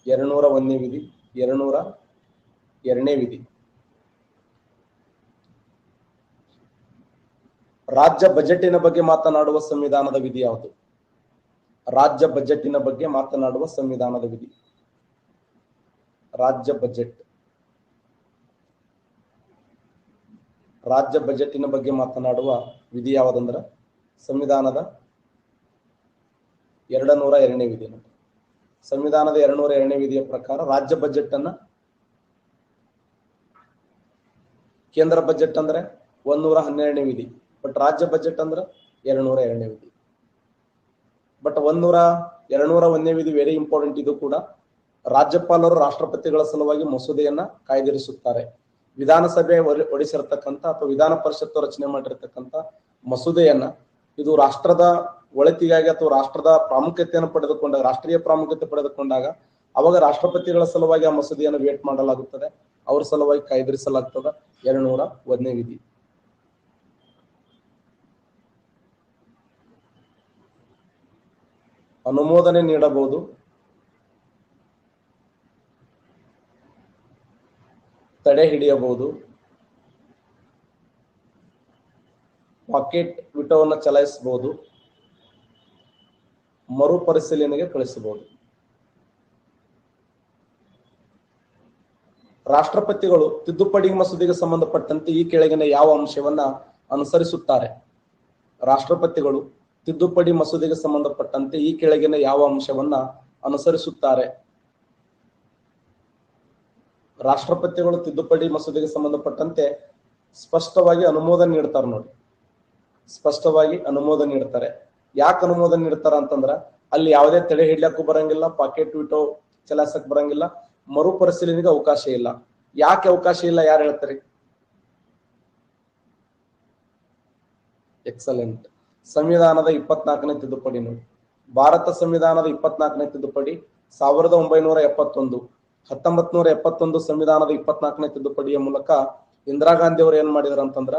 201ನೇ ವಿಧಿ, 202ನೇ ವಿಧಿ. ರಾಜ್ಯ ಬಜೆಟಿನ ಬಗ್ಗೆ ಮಾತನಾಡುವ ಸಂವಿಧಾನದ ವಿಧಿ ಯಾವುದು? ರಾಜ್ಯ ಬಜೆಟಿನ ಬಗ್ಗೆ ಮಾತನಾಡುವ ಸಂವಿಧಾನದ ವಿಧಿ. ರಾಜ್ಯ ಬಜೆಟ್. ರಾಜ್ಯ ಬಜೆಟಿನ ಬಗ್ಗೆ ಮಾತನಾಡುವ ವಿಧಿ ಯಾವುದಂದ್ರ ಸಂವಿಧಾನದ 202ನೇ ವಿಧಿ. ಸಂವಿಧಾನದ 202ನೇ ವಿಧಿಯ ಪ್ರಕಾರ ರಾಜ್ಯ ಬಜೆಟ್ ಅನ್ನ, ಕೇಂದ್ರ ಬಜೆಟ್ ಅಂದ್ರೆ 112ನೇ ವಿಧಿ, ಬಟ್ ರಾಜ್ಯ ಬಜೆಟ್ ಅಂದ್ರೆ 202ನೇ ವಿಧಿ. ಬಟ್ 201ನೇ ವಿಧಿ ವೆರಿ ಇಂಪಾರ್ಟೆಂಟ್. ಇದು ಕೂಡ ರಾಜ್ಯಪಾಲರು ರಾಷ್ಟ್ರಪತಿಗಳ ಸಲುವಾಗಿ ಮಸೂದೆಯನ್ನ ಕಾಯ್ದಿರಿಸುತ್ತಾರೆ. ವಿಧಾನಸಭೆ ಹೊರಡಿಸಿರ್ತಕ್ಕಂಥ ಅಥವಾ ವಿಧಾನ ಪರಿಷತ್ತು ರಚನೆ ಮಾಡಿರ್ತಕ್ಕಂಥ ಮಸೂದೆಯನ್ನ ಇದು ರಾಷ್ಟ್ರದ ಒಳಿತಿಗಾಗಿ ಅಥವಾ ರಾಷ್ಟ್ರದ ಪ್ರಾಮುಖ್ಯತೆಯನ್ನು ಪಡೆದುಕೊಂಡಾಗ, ರಾಷ್ಟ್ರೀಯ ಪ್ರಾಮುಖ್ಯತೆ ಪಡೆದುಕೊಂಡಾಗ ಅವಾಗ ರಾಷ್ಟ್ರಪತಿಗಳ ಸಲುವಾಗಿ ಆ ಮಸೂದೆಯನ್ನು ವೇಟ್ ಮಾಡಲಾಗುತ್ತದೆ, ಅವ್ರ ಸಲುವಾಗಿ ಕಾಯ್ದಿರಿಸಲಾಗ್ತದೆ 201ನೇ ವಿಧಿ. ಅನುಮೋದನೆ ನೀಡಬಹುದು, ತಡೆ ಹಿಡಿಯಬಹುದು, ಪಾಕೆಟ್ ವಿಟೋವನ್ನು ಚಲಾಯಿಸಬಹುದು, ಮರುಪರಿಶೀಲನೆಗೆ ಕಳಿಸಬಹುದು. ರಾಷ್ಟ್ರಪತಿಗಳು ತಿದ್ದುಪಡಿ ಮಸೂದೆಗೆ ಸಂಬಂಧಪಟ್ಟಂತೆ ಈ ಕೆಳಗಿನ ಯಾವ ಅಂಶವನ್ನ ಅನುಸರಿಸುತ್ತಾರೆ? ರಾಷ್ಟ್ರಪತಿಗಳು ತಿದ್ದುಪಡಿ ಮಸೂದೆಗೆ ಸಂಬಂಧಪಟ್ಟಂತೆ ಈ ಕೆಳಗಿನ ಯಾವ ಅಂಶವನ್ನ ಅನುಸರಿಸುತ್ತಾರೆ? ರಾಷ್ಟ್ರಪತಿಗಳು ತಿದ್ದುಪಡಿ ಮಸೂದೆಗೆ ಸಂಬಂಧಪಟ್ಟಂತೆ ಸ್ಪಷ್ಟವಾಗಿ ಅನುಮೋದನೆ ನೀಡ್ತಾರೆ ನೋಡಿ. ಸ್ಪಷ್ಟವಾಗಿ ಅನುಮೋದನೆ ನೀಡ್ತಾರೆ. ಯಾಕೆ ಅನುಮೋದನೆ ನೀಡ್ತಾರ ಅಂತಂದ್ರ ಅಲ್ಲಿ ಯಾವುದೇ ತಡೆ ಹಿಡ್ಲಕ್ಕೂ ಬರಂಗಿಲ್ಲ, ಪಾಕೆಟ್ ವಿಟೋ ಚಲಾಯಿಸಕ್ ಬರಂಗಿಲ್ಲ, ಮರುಪರಿಶೀಲನೆಗೆ ಅವಕಾಶ ಇಲ್ಲ. ಯಾಕೆ ಅವಕಾಶ ಇಲ್ಲ? ಯಾರು ಹೇಳ್ತಾರೆ? ಎಕ್ಸಲೆಂಟ್. ಸಂವಿಧಾನದ 24ನೇ ತಿದ್ದುಪಡಿ ನೋಡಿ. ಭಾರತ ಸಂವಿಧಾನದ 24ನೇ ತಿದ್ದುಪಡಿ 1971, 1971 ಸಂವಿಧಾನದ 24ನೇ ತಿದ್ದುಪಡಿಯ ಮೂಲಕ ಇಂದಿರಾ ಗಾಂಧಿ ಅವರು ಏನ್ ಮಾಡಿದಾರೆ ಅಂತಂದ್ರ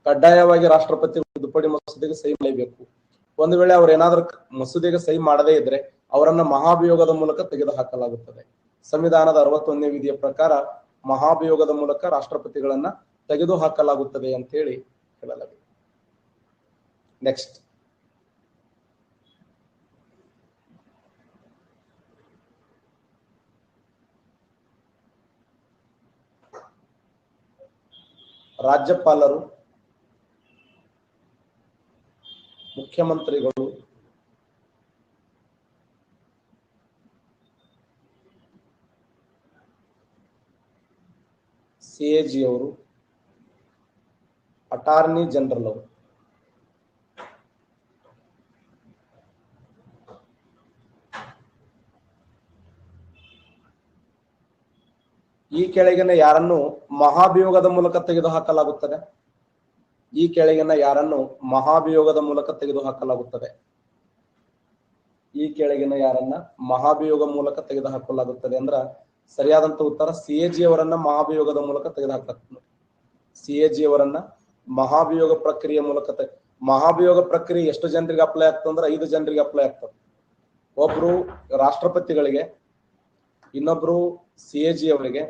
ಕಡ್ಡಾಯವಾಗಿ ರಾಷ್ಟ್ರಪತಿ ತಿದ್ದುಪಡಿ ಮಸೂದೆಗೆ ಸಹಿ ಮಾಡಲೇಬೇಕು. ಒಂದು ವೇಳೆ ಅವ್ರು ಏನಾದ್ರೂ ಮಸೂದೆಗೆ ಸಹಿ ಮಾಡದೇ ಇದ್ರೆ ಅವರನ್ನ ಮಹಾಭಿಯೋಗದ ಮೂಲಕ ತೆಗೆದು ಹಾಕಲಾಗುತ್ತದೆ. ಸಂವಿಧಾನದ 61ನೇ ವಿಧಿಯ ಪ್ರಕಾರ ಮಹಾಭಿಯೋಗದ ಮೂಲಕ ರಾಷ್ಟ್ರಪತಿಗಳನ್ನ ತೆಗೆದು ಹಾಕಲಾಗುತ್ತದೆ ಅಂತ ಹೇಳಿ ಹೇಳಲಾಗಿದೆ. ನೆಕ್ಸ್ಟ್, ರಾಜ್ಯಪಾಲರು, ಮುಖ್ಯಮಂತ್ರಿಗಳು, CAG ಅವರು, ಅಟಾರ್ನಿ ಜನರಲ್ ಅವರು. ಈ ಕೆಳಗಿನ ಯಾರನ್ನು ಮಹಾಭಿಯೋಗದ ಮೂಲಕ ತೆಗೆದುಹಾಕಲಾಗುತ್ತದೆ? ಈ ಕೆಳಗಿನ ಯಾರನ್ನು ಮಹಾಭಿಯೋಗದ ಮೂಲಕ ತೆಗೆದುಹಾಕಲಾಗುತ್ತದೆ? ಈ ಕೆಳಗಿನ ಯಾರನ್ನ ಮಹಾಭಿಯೋಗ ಮೂಲಕ ತೆಗೆದುಹಾಕಲಾಗುತ್ತದೆ ಅಂದ್ರ ಸರಿಯಾದಂತ ಉತ್ತರ CAG ಅವರನ್ನ ಮಹಾಭಿಯೋಗದ ಮೂಲಕ ತೆಗೆದುಹಾಕಲಾಗ್ತದೆ. CAG ಅವರನ್ನ ಮಹಾಭಿಯೋಗ ಪ್ರಕ್ರಿಯೆ ಮೂಲಕ ಮಹಾಭಿಯೋಗ ಪ್ರಕ್ರಿಯೆ ಎಷ್ಟು ಜನರಿಗೆ ಅಪ್ಲೈ ಆಗ್ತದಂದ್ರೆ 5 ಜನರಿಗೆ ಅಪ್ಲೈ ಆಗ್ತದೆ. ಒಬ್ರು ರಾಷ್ಟ್ರಪತಿಗಳಿಗೆ, ಇನ್ನೊಬ್ರು CAG ಅವರಿಗೆ,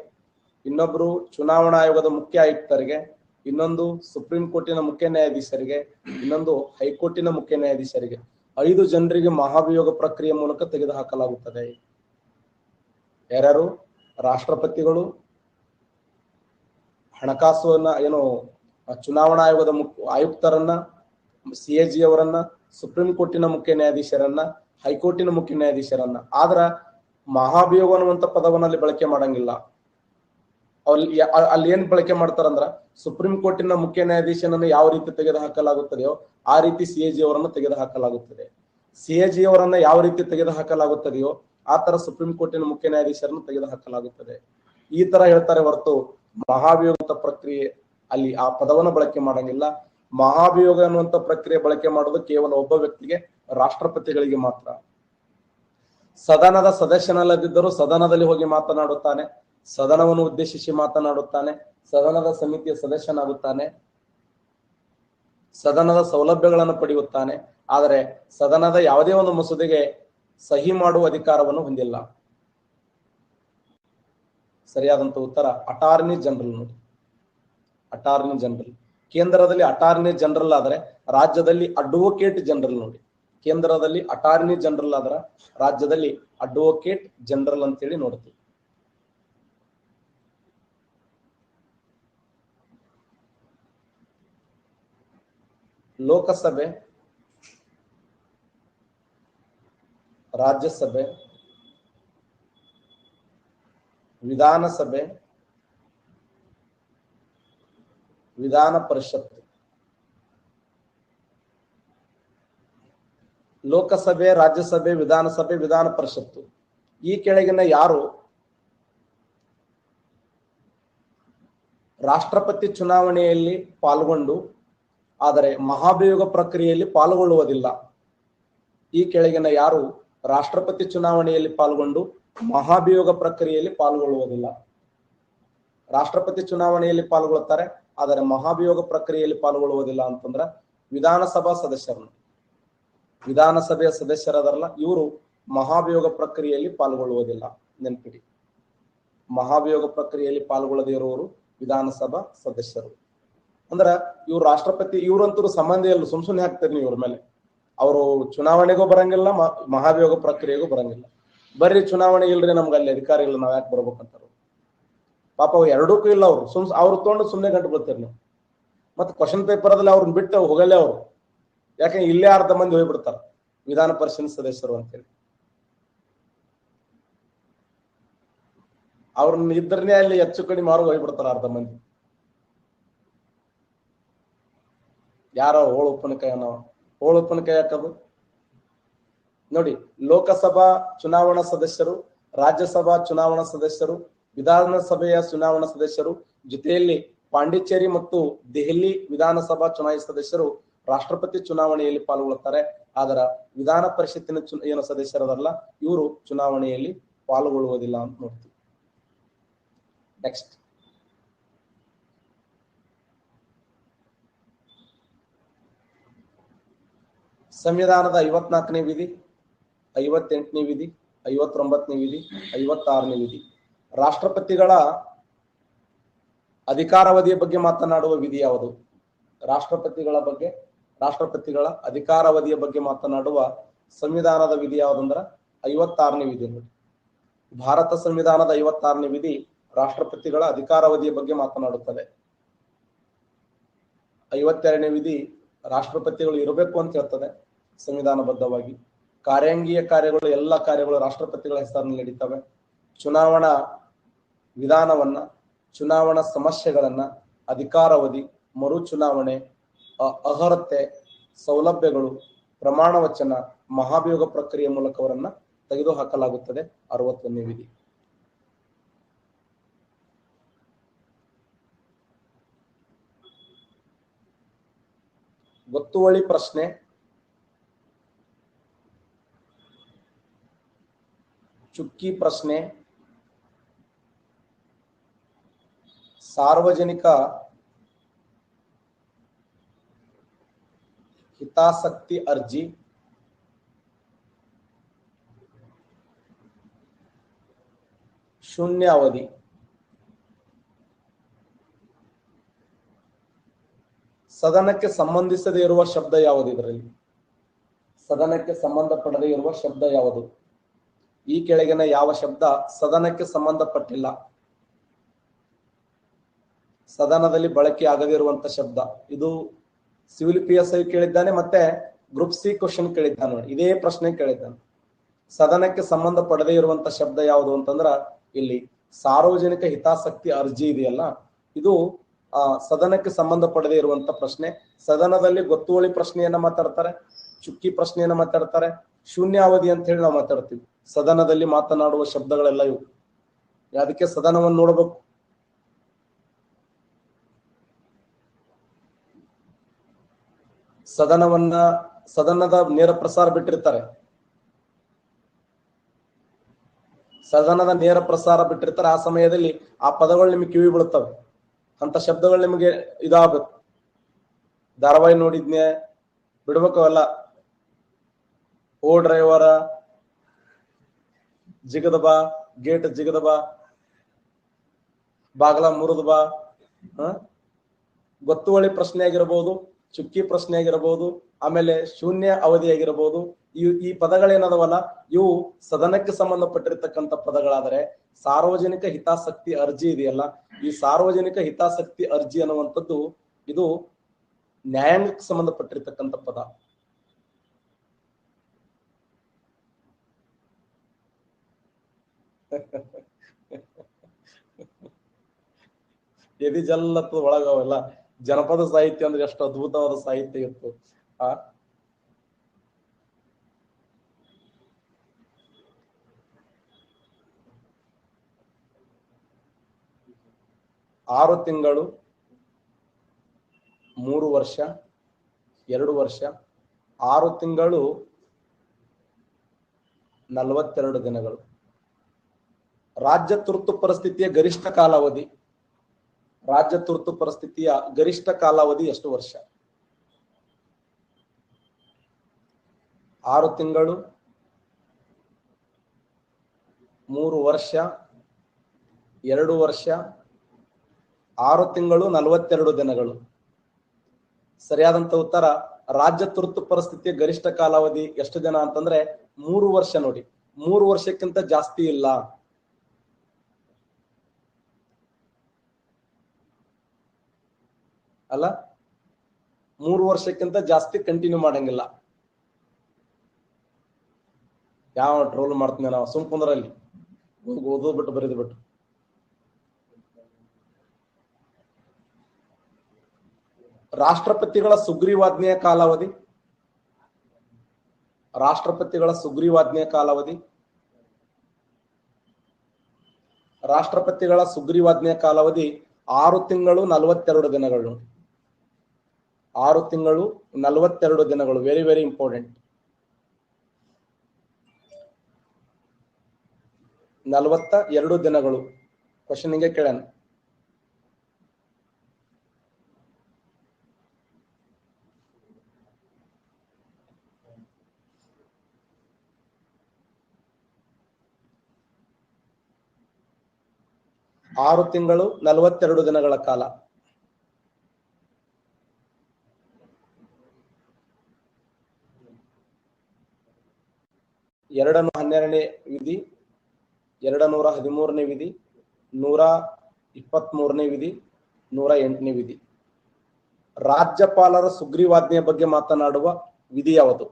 ಇನ್ನೊಬ್ರು ಚುನಾವಣಾ ಆಯೋಗದ ಮುಖ್ಯ ಆಯುಕ್ತರಿಗೆ, ಇನ್ನೊಂದು ಸುಪ್ರೀಂ ಕೋರ್ಟಿನ ಮುಖ್ಯ ನ್ಯಾಯಾಧೀಶರಿಗೆ, ಇನ್ನೊಂದು ಹೈಕೋರ್ಟಿನ ಮುಖ್ಯ ನ್ಯಾಯಾಧೀಶರಿಗೆ 5 ಜನರಿಗೆ ಮಹಾಭಿಯೋಗ ಪ್ರಕ್ರಿಯೆ ಮೂಲಕ ತೆಗೆದುಹಾಕಲಾಗುತ್ತದೆ. ಯಾರ್ಯಾರು? ರಾಷ್ಟ್ರಪತಿಗಳು, ಹಣಕಾಸು ಚುನಾವಣಾ ಆಯೋಗದ ಆಯುಕ್ತರನ್ನ, CAG ಅವರನ್ನ, ಸುಪ್ರೀಂ ಕೋರ್ಟಿನ ಮುಖ್ಯ ನ್ಯಾಯಾಧೀಶರನ್ನ, ಹೈಕೋರ್ಟಿನ ಮುಖ್ಯ ನ್ಯಾಯಾಧೀಶರನ್ನ. ಆದ್ರ ಮಹಾಭಿಯೋಗ ಅನ್ನುವಂತ ಪದವನ್ನಲ್ಲಿ ಬಳಕೆ ಮಾಡಂಗಿಲ್ಲ. ಅಲ್ಲಿ ಏನ್ ಬಳಕೆ ಮಾಡ್ತಾರಂದ್ರ ಸುಪ್ರೀಂ ಕೋರ್ಟಿನ ಮುಖ್ಯ ನ್ಯಾಯಾಧೀಶನನ್ನು ಯಾವ ರೀತಿ ತೆಗೆದುಹಾಕಲಾಗುತ್ತದೆಯೋ ಆ ರೀತಿ CAG ಅವರನ್ನು ತೆಗೆದುಹಾಕಲಾಗುತ್ತದೆ. CAG ಅವರನ್ನ ಯಾವ ರೀತಿ ತೆಗೆದುಹಾಕಲಾಗುತ್ತದೆಯೋ ಆ ತರ ಸುಪ್ರೀಂ ಕೋರ್ಟಿನ ಮುಖ್ಯ ನ್ಯಾಯಾಧೀಶರನ್ನು ತೆಗೆದುಹಾಕಲಾಗುತ್ತದೆ. ಈ ತರ ಹೇಳ್ತಾರೆ ಹೊರತು ಮಹಾಭಿಯೋಗ ಪ್ರಕ್ರಿಯೆ ಅಲ್ಲಿ ಆ ಪದವನ್ನು ಬಳಕೆ ಮಾಡಂಗಿಲ್ಲ. ಮಹಾಭಿಯೋಗ ಅನ್ನುವಂತ ಪ್ರಕ್ರಿಯೆ ಬಳಕೆ ಮಾಡೋದು ಕೇವಲ ಒಬ್ಬ ವ್ಯಕ್ತಿಗೆ, ರಾಷ್ಟ್ರಪತಿಗಳಿಗೆ ಮಾತ್ರ. ಸದನದ ಸದಸ್ಯನಲ್ಲದಿದ್ದರೂ ಸದನದಲ್ಲಿ ಹೋಗಿ ಮಾತನಾಡುತ್ತಾನೆ, ಸದನವನ್ನು ಉದ್ದೇಶಿಸಿ ಮಾತನಾಡುತ್ತಾನೆ, ಸದನದ ಸಮಿತಿಯ ಸದಸ್ಯನಾಗುತ್ತಾನೆ, ಸದನದ ಸೌಲಭ್ಯಗಳನ್ನು ಪಡೆಯುತ್ತಾನೆ. ಆದರೆ ಸದನದ ಯಾವುದೇ ಒಂದು ಮಸೂದೆಗೆ ಸಹಿ ಮಾಡುವ ಅಧಿಕಾರವನ್ನು ಹೊಂದಿಲ್ಲ. ಸರಿಯಾದಂತ ಉತ್ತರ ಅಟಾರ್ನಿ ಜನರಲ್. ನೋಡಿ, ಅಟಾರ್ನಿ ಜನರಲ್. ಕೇಂದ್ರದಲ್ಲಿ ಅಟಾರ್ನಿ ಜನರಲ್ ಆದ್ರೆ ರಾಜ್ಯದಲ್ಲಿ ಅಡ್ವೊಕೇಟ್ ಜನರಲ್. ನೋಡಿ, ಕೇಂದ್ರದಲ್ಲಿ ಅಟಾರ್ನಿ ಜನರಲ್ ಆದ್ರೆ ರಾಜ್ಯದಲ್ಲಿ ಅಡ್ವೊಕೇಟ್ ಜನರಲ್ ಅಂತೇಳಿ ನೋಡ್ತೀವಿ. ಲೋಕಸಭೆ, ರಾಜ್ಯಸಭೆ, ವಿಧಾನಸಭೆ, ವಿಧಾನ ಪರಿಷತ್. ಲೋಕಸಭೆ, ರಾಜ್ಯಸಭೆ, ವಿಧಾನಸಭೆ, ವಿಧಾನ ಪರಿಷತ್ತು. ಈ ಕೆಳಗಿನ ಯಾರು ರಾಷ್ಟ್ರಪತಿ ಚುನಾವಣೆಯಲ್ಲಿ ಪಾಲ್ಗೊಂಡು ಆದರೆ ಮಹಾಭಿಯೋಗ ಪ್ರಕ್ರಿಯೆಯಲ್ಲಿ ಪಾಲ್ಗೊಳ್ಳುವುದಿಲ್ಲ? ಈ ಕೆಳಗಿನ ಯಾರು ರಾಷ್ಟ್ರಪತಿ ಚುನಾವಣೆಯಲ್ಲಿ ಪಾಲ್ಗೊಂಡು ಮಹಾಭಿಯೋಗ ಪ್ರಕ್ರಿಯೆಯಲ್ಲಿ ಪಾಲ್ಗೊಳ್ಳುವುದಿಲ್ಲ? ರಾಷ್ಟ್ರಪತಿ ಚುನಾವಣೆಯಲ್ಲಿ ಪಾಲ್ಗೊಳ್ಳುತ್ತಾರೆ ಆದರೆ ಮಹಾಭಿಯೋಗ ಪ್ರಕ್ರಿಯೆಯಲ್ಲಿ ಪಾಲ್ಗೊಳ್ಳುವುದಿಲ್ಲ ಅಂತಂದ್ರ ವಿಧಾನಸಭಾ ಸದಸ್ಯರು. ವಿಧಾನಸಭೆಯ ಸದಸ್ಯರದರಲ್ಲ, ಇವರು ಮಹಾಭಿಯೋಗ ಪ್ರಕ್ರಿಯೆಯಲ್ಲಿ ಪಾಲ್ಗೊಳ್ಳುವುದಿಲ್ಲ. ನೆನಪಿಡಿ, ಮಹಾಭಿಯೋಗ ಪ್ರಕ್ರಿಯೆಯಲ್ಲಿ ಪಾಲ್ಗೊಳ್ಳದೇ ಇರುವವರು ವಿಧಾನಸಭಾ ಸದಸ್ಯರು. ಅಂದ್ರ ಇವ್ರು ರಾಷ್ಟ್ರಪತಿ, ಇವ್ರಂತೂ ಸಂಬಂಧ ಇಲ್ಲ, ಸುಮ್ನೆ ಹಾಕ್ತಾರೆ ನೀವು ಇವ್ರ ಮೇಲೆ. ಅವರು ಚುನಾವಣೆಗೂ ಬರಂಗಿಲ್ಲ, ಮಹಾಭಿಯೋಗ ಪ್ರಕ್ರಿಯೆಗೂ ಬರಂಗಿಲ್ಲ. ಬರ್ರಿ ಚುನಾವಣೆ ಇಲ್ರಿ, ನಮ್ಗೆ ಅಲ್ಲಿ ಅಧಿಕಾರ ಇಲ್ಲ, ನಾವ್ ಯಾಕೆ ಬರ್ಬೇಕಂತಾರ. ಪಾಪ ಅವ್ ಎರಡಕ್ಕೂ ಇಲ್ಲ. ಅವ್ರು ಅವ್ರು ತೊಗೊಂಡು ಸುಮ್ನೆ ಗಂಟು ಬಿಡ್ತಾರೆ ನೀವು. ಮತ್ತೆ ಕ್ವಶನ್ ಪೇಪರ್ದಲ್ಲಿ ಅವ್ರನ್ನ ಬಿಟ್ಟು ಹೋಗಲ್ಲೇ ಅವ್ರು. ಯಾಕಂದ್ರೆ ಇಲ್ಲೇ ಅರ್ಧ ಮಂದಿ ಹೋಗ್ಬಿಡ್ತಾರ ವಿಧಾನ ಪರಿಷತ್ ಸದಸ್ಯರು ಅಂತೇಳಿ. ಅವ್ರನ್ನ ಇದ್ರನ್ನೇ ಅಲ್ಲಿ ಹೆಚ್ಚು ಕಡಿಮೆ ಮಾರು ಹೋಗ್ಬಿಡ್ತಾರ ಅರ್ಧ ಮಂದಿ. ಯಾರೋ ಹೋಳು ಉಪ್ಪನಕಾಯಿ ಹಾಕೋದು ನೋಡಿ. ಲೋಕಸಭಾ ಚುನಾವಣಾ ಸದಸ್ಯರು, ರಾಜ್ಯಸಭಾ ಚುನಾವಣಾ ಸದಸ್ಯರು, ವಿಧಾನಸಭೆಯ ಚುನಾವಣಾ ಸದಸ್ಯರು, ಜೊತೆಯಲ್ಲಿ ಪಾಂಡಿಚೇರಿ ಮತ್ತು ದೆಹಲಿ ವಿಧಾನಸಭಾ ಚುನಾಯಿತ ಸದಸ್ಯರು ರಾಷ್ಟ್ರಪತಿ ಚುನಾವಣೆಯಲ್ಲಿ ಪಾಲ್ಗೊಳ್ಳುತ್ತಾರೆ. ಆದ್ರ ವಿಧಾನ ಪರಿಷತ್ತಿನ ಏನು ಸದಸ್ಯರದಲ್ಲ, ಇವರು ಚುನಾವಣೆಯಲ್ಲಿ ಪಾಲ್ಗೊಳ್ಳುವುದಿಲ್ಲ ಅಂತ ನೋಡ್ತೀವಿ. ನೆಕ್ಸ್ಟ್, ಸಂವಿಧಾನದ 54ನೇ ವಿಧಿ, 58ನೇ ವಿಧಿ, 59ನೇ ವಿಧಿ, 56ನೇ ವಿಧಿ. ರಾಷ್ಟ್ರಪತಿಗಳ ಅಧಿಕಾರಾವಧಿಯ ಬಗ್ಗೆ ಮಾತನಾಡುವ ವಿಧಿ ಯಾವುದು? ರಾಷ್ಟ್ರಪತಿಗಳ ಅಧಿಕಾರಾವಧಿಯ ಬಗ್ಗೆ ಮಾತನಾಡುವ ಸಂವಿಧಾನದ ವಿಧಿ ಯಾವುದಂದ್ರ 56ನೇ ವಿಧಿ. ನೋಡಿ, ಭಾರತ ಸಂವಿಧಾನದ 56ನೇ ವಿಧಿ ರಾಷ್ಟ್ರಪತಿಗಳ ಅಧಿಕಾರಾವಧಿಯ ಬಗ್ಗೆ ಮಾತನಾಡುತ್ತದೆ. 52ನೇ ವಿಧಿ ರಾಷ್ಟ್ರಪತಿಗಳು ಇರಬೇಕು ಅಂತ ಹೇಳ್ತದೆ ಸಂವಿಧಾನಬದ್ಧವಾಗಿ. ಕಾರ್ಯಾಂಗೀಯ ಕಾರ್ಯಗಳು, ಎಲ್ಲ ಕಾರ್ಯಗಳು ರಾಷ್ಟ್ರಪತಿಗಳ ಹೆಸರಿನಲ್ಲಿ ನಡೀತವೆ. ಚುನಾವಣಾ ವಿಧಾನವನ್ನ, ಚುನಾವಣಾ ಸಮಸ್ಯೆಗಳನ್ನ, ಅಧಿಕಾರಾವಧಿ, ಮರು ಚುನಾವಣೆ, ಅರ್ಹತೆ, ಸೌಲಭ್ಯಗಳು, ಪ್ರಮಾಣ ವಚನ, ಮಹಾಭಿಯೋಗ ಪ್ರಕ್ರಿಯೆ ಮೂಲಕ ಅವರನ್ನ ತೆಗೆದುಹಾಕಲಾಗುತ್ತದೆ. 61ನೇ ವಿಧಿ. ಗೊತ್ತುವಳಿ ಪ್ರಶ್ನೆ, ಚುಕ್ಕಿ ಪ್ರಶ್ನೆ, ಸಾರ್ವಜನಿಕ ಹಿತಾಸಕ್ತಿ ಅರ್ಜಿ, ಶೂನ್ಯ ಅವಧಿ. ಸದನಕ್ಕೆ ಸಂಬಂಧಿಸದೇ ಇರುವ ಶಬ್ದ ಯಾವುದು? ಇದರಲ್ಲಿ ಸದನಕ್ಕೆ ಸಂಬಂಧಪಡದೇ ಇರುವ ಶಬ್ದ ಯಾವುದು? ಈ ಕೆಳಗಿನ ಯಾವ ಶಬ್ದ ಸದನಕ್ಕೆ ಸಂಬಂಧಪಟ್ಟಿಲ್ಲ? ಸದನದಲ್ಲಿ ಬಳಕೆ ಆಗದೇ ಇರುವಂತ ಶಬ್ದ. ಇದು ಸಿವಿಲ್ PSI ಕೇಳಿದ್ದಾನೆ, ಮತ್ತೆ ಗ್ರೂಪ್ C ಕ್ವಶನ್ ಕೇಳಿದ್ದಾನೆ ನೋಡಿ. ಇದೇ ಪ್ರಶ್ನೆ ಕೇಳಿದ್ದಾನೆ. ಸದನಕ್ಕೆ ಸಂಬಂಧಪಡದೇ ಇರುವಂತ ಶಬ್ದ ಯಾವುದು ಅಂತಂದ್ರ ಇಲ್ಲಿ ಸಾರ್ವಜನಿಕ ಹಿತಾಸಕ್ತಿ ಅರ್ಜಿ ಇದೆಯಲ್ಲ, ಇದು ಸದನಕ್ಕೆ ಸಂಬಂಧಪಡದೇ ಇರುವಂತ ಪ್ರಶ್ನೆ. ಸದನದಲ್ಲಿ ಗೊತ್ತುವಳಿ ಪ್ರಶ್ನೆಯನ್ನ ಮಾತಾಡ್ತಾರೆ, ಚುಕ್ಕಿ ಪ್ರಶ್ನೆಯನ್ನ ಮಾತಾಡ್ತಾರೆ, ಶೂನ್ಯ ಅವಧಿ ಅಂತ ಹೇಳಿ ನಾವು ಮಾತಾಡ್ತೀವಿ. ಸದನದಲ್ಲಿ ಮಾತನಾಡುವ ಶಬ್ದಗಳೆಲ್ಲ ಇವು. ಅದಕ್ಕೆ ಸದನವನ್ನು ನೋಡಬೇಕು. ಸದನದ ನೇರ ಪ್ರಸಾರ ಬಿಟ್ಟಿರ್ತಾರೆ. ಸದನದ ನೇರ ಪ್ರಸಾರ ಬಿಟ್ಟಿರ್ತಾರೆ. ಆ ಸಮಯದಲ್ಲಿ ಆ ಪದಗಳು ನಿಮಗೆ ಕಿವಿ ಬೀಳುತ್ತವೆ. ಅಂತ ಶಬ್ದಗಳು ನಿಮಗೆ ಇದಾಗಬೇಕು. ಧಾರಾವಾಹಿ ನೋಡಿದ್ನೆ ಬಿಡ್ಬೇಕು ಅವೆಲ್ಲ. ಓ ಡ್ರೈವರ, ಜಿಗದ ಬಾ, ಗೇಟ್ ಜಿಗದ ಬಾ, ಬಾಗಲ ಮುರಿದ ಬಾ. ಗೊತ್ತುವಳಿ ಪ್ರಶ್ನೆ ಆಗಿರಬಹುದು, ಚುಕ್ಕಿ ಪ್ರಶ್ನೆ ಆಗಿರಬಹುದು, ಆಮೇಲೆ ಶೂನ್ಯ ಅವಧಿ ಆಗಿರಬಹುದು. ಈ ಪದಗಳೇನದವಲ್ಲ, ಇವು ಸದನಕ್ಕೆ ಸಂಬಂಧಪಟ್ಟಿರ್ತಕ್ಕಂಥ ಪದಗಳಾದರೆ ಸಾರ್ವಜನಿಕ ಹಿತಾಸಕ್ತಿ ಅರ್ಜಿ ಇದೆಯಲ್ಲ, ಈ ಸಾರ್ವಜನಿಕ ಹಿತಾಸಕ್ತಿ ಅರ್ಜಿ ಅನ್ನುವಂಥದ್ದು ಇದು ನ್ಯಾಯಾಂಗಕ್ಕೆ ಸಂಬಂಧಪಟ್ಟಿರ್ತಕ್ಕಂಥ ಪದ. ಎದಿ ಜಲ್ಲತ್ತು ಒಳಗವೆಲ್ಲ ಜನಪದ ಸಾಹಿತ್ಯ ಅಂದ್ರೆ ಎಷ್ಟು ಅದ್ಭುತವಾದ ಸಾಹಿತ್ಯ ಇತ್ತು. ಆ 6 ತಿಂಗಳು, 3 ವರ್ಷ, 2 ವರ್ಷ, 6 ತಿಂಗಳು 42 ದಿನಗಳು. ರಾಜ್ಯ ತುರ್ತು ಪರಿಸ್ಥಿತಿಯ ಗರಿಷ್ಠ ಕಾಲಾವಧಿ. ರಾಜ್ಯ ತುರ್ತು ಪರಿಸ್ಥಿತಿಯ ಗರಿಷ್ಠ ಕಾಲಾವಧಿ ಎಷ್ಟು ವರ್ಷ? 6 ತಿಂಗಳು, 3 ವರ್ಷ, 2 ವರ್ಷ, 6 ತಿಂಗಳು 42 ದಿನಗಳು. ಸರಿಯಾದಂತ ಉತ್ತರ ರಾಜ್ಯ ತುರ್ತು ಪರಿಸ್ಥಿತಿಯ ಗರಿಷ್ಠ ಕಾಲಾವಧಿ ಎಷ್ಟು ದಿನ ಅಂತಂದ್ರೆ 3 ವರ್ಷ. ನೋಡಿ, 3 ವರ್ಷಕ್ಕಿಂತ ಜಾಸ್ತಿ ಇಲ್ಲ. ಅಲ್ಲ, 3 ವರ್ಷಕ್ಕಿಂತ ಜಾಸ್ತಿ ಕಂಟಿನ್ಯೂ ಮಾಡಂಗಿಲ್ಲ. ಯಾವ ಟ್ರೋಲ್ ಮಾಡ್ತೀನಿ ನಾವು, ಸುಮ್ ಕುಂದ್ರಲ್ಲಿ ಓದೋದ್ ಬಿಟ್ಟು ಬರೀದ್ ಬಿಟ್ಟು. ರಾಷ್ಟ್ರಪತಿಗಳ ಸುಗ್ರೀವಾಜ್ಞೆಯ ಕಾಲಾವಧಿ. ರಾಷ್ಟ್ರಪತಿಗಳ ಸುಗ್ರೀವಾಜ್ಞೆಯ ಕಾಲಾವಧಿ. ರಾಷ್ಟ್ರಪತಿಗಳ ಸುಗ್ರೀವಾಜ್ಞೆಯ ಕಾಲಾವಧಿ 6 ತಿಂಗಳು 42 ದಿನಗಳು. 6 ತಿಂಗಳು 42 ದಿನಗಳು. Very very important. 42 ದಿನಗಳು. ಕ್ವಶನ್ ಹಿಂಗೆ ಕೇಳೋಣ. ಆರು ತಿಂಗಳು 42 ದಿನಗಳ ಕಾಲ. ಎರಡನ್ನು 12ನೇ ವಿಧಿ, 213ನೇ ವಿಧಿ, 123ನೇ ವಿಧಿ, 108ನೇ ವಿಧಿ. ರಾಜ್ಯಪಾಲರ ಸುಗ್ರೀವಾಜ್ಞೆಯ ಬಗ್ಗೆ ಮಾತನಾಡುವ ವಿಧಿ ಯಾವುದು?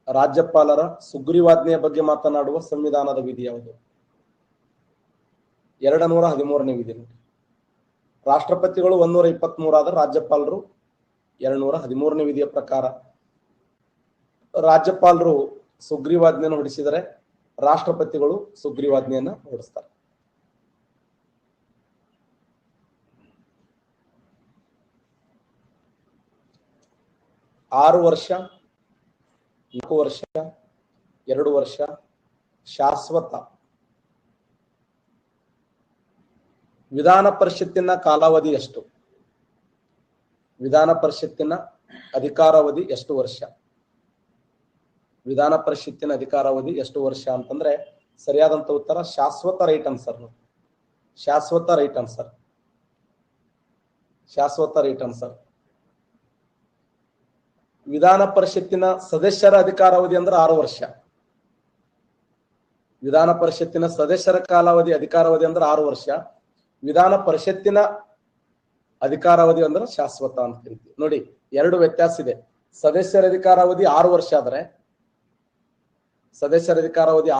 ರಾಜ್ಯಪಾಲರ ಸುಗ್ರೀವಾಜ್ಞೆಯ ಬಗ್ಗೆ ಮಾತನಾಡುವ ಸಂವಿಧಾನದ ವಿಧಿ ಯಾವುದು? 213ನೇ ವಿಧಿ. ರಾಷ್ಟ್ರಪತಿಗಳು 123 ಆದ್ರೆ ರಾಜ್ಯಪಾಲರು 213ನೇ ವಿಧಿಯ ಪ್ರಕಾರ ರಾಜ್ಯಪಾಲರು ಸುಗ್ರೀವಾಜ್ಞೆಯನ್ನು ಹೊರಡಿಸಿದರೆ ರಾಷ್ಟ್ರಪತಿಗಳು ಸುಗ್ರೀವಾಜ್ಞೆಯನ್ನು ಹೊರಡಿಸ್ತಾರೆ. ಆರು ವರ್ಷ, 4 ವರ್ಷ, 2 ವರ್ಷ, ಶಾಶ್ವತ. ವಿಧಾನ ಪರಿಷತ್ತಿನ ಕಾಲಾವಧಿ ಎಷ್ಟು? ವಿಧಾನ ಪರಿಷತ್ತಿನ ಅಧಿಕಾರಾವಧಿ ಎಷ್ಟು ವರ್ಷ? ವಿಧಾನ ಪರಿಷತ್ತಿನ ಅಧಿಕಾರಾವಧಿ ಎಷ್ಟು ವರ್ಷ ಅಂತಂದ್ರೆ ಸರಿಯಾದಂತ ಉತ್ತರ ಶಾಶ್ವತ. Right answer. ಶಾಶ್ವತ ರೈಟ್ ಆನ್ಸರ್. ಶಾಶ್ವತ ರೈಟ್ ಆನ್ಸರ್. ವಿಧಾನ ಪರಿಷತ್ತಿನ ಸದಸ್ಯರ ಅಧಿಕಾರಾವಧಿ ಅಂದ್ರೆ 6 ವರ್ಷ. ವಿಧಾನ ಪರಿಷತ್ತಿನ ಸದಸ್ಯರ ಕಾಲಾವಧಿ ಅಧಿಕಾರಾವಧಿ ಅಂದ್ರೆ 6 ವರ್ಷ. ವಿಧಾನ ಪರಿಷತ್ತಿನ ಅಧಿಕಾರಾವಧಿ ಅಂದ್ರೆ ಶಾಶ್ವತ ಅಂತ ಕರಿತೀವಿ. ನೋಡಿ, 2 ವ್ಯತ್ಯಾಸ ಇದೆ. ಸದಸ್ಯರ ಅಧಿಕಾರಾವಧಿ 6 ವರ್ಷ ಆದ್ರೆ ಸದಸ್ಯರ ಅಧಿಕಾರಾವಧಿ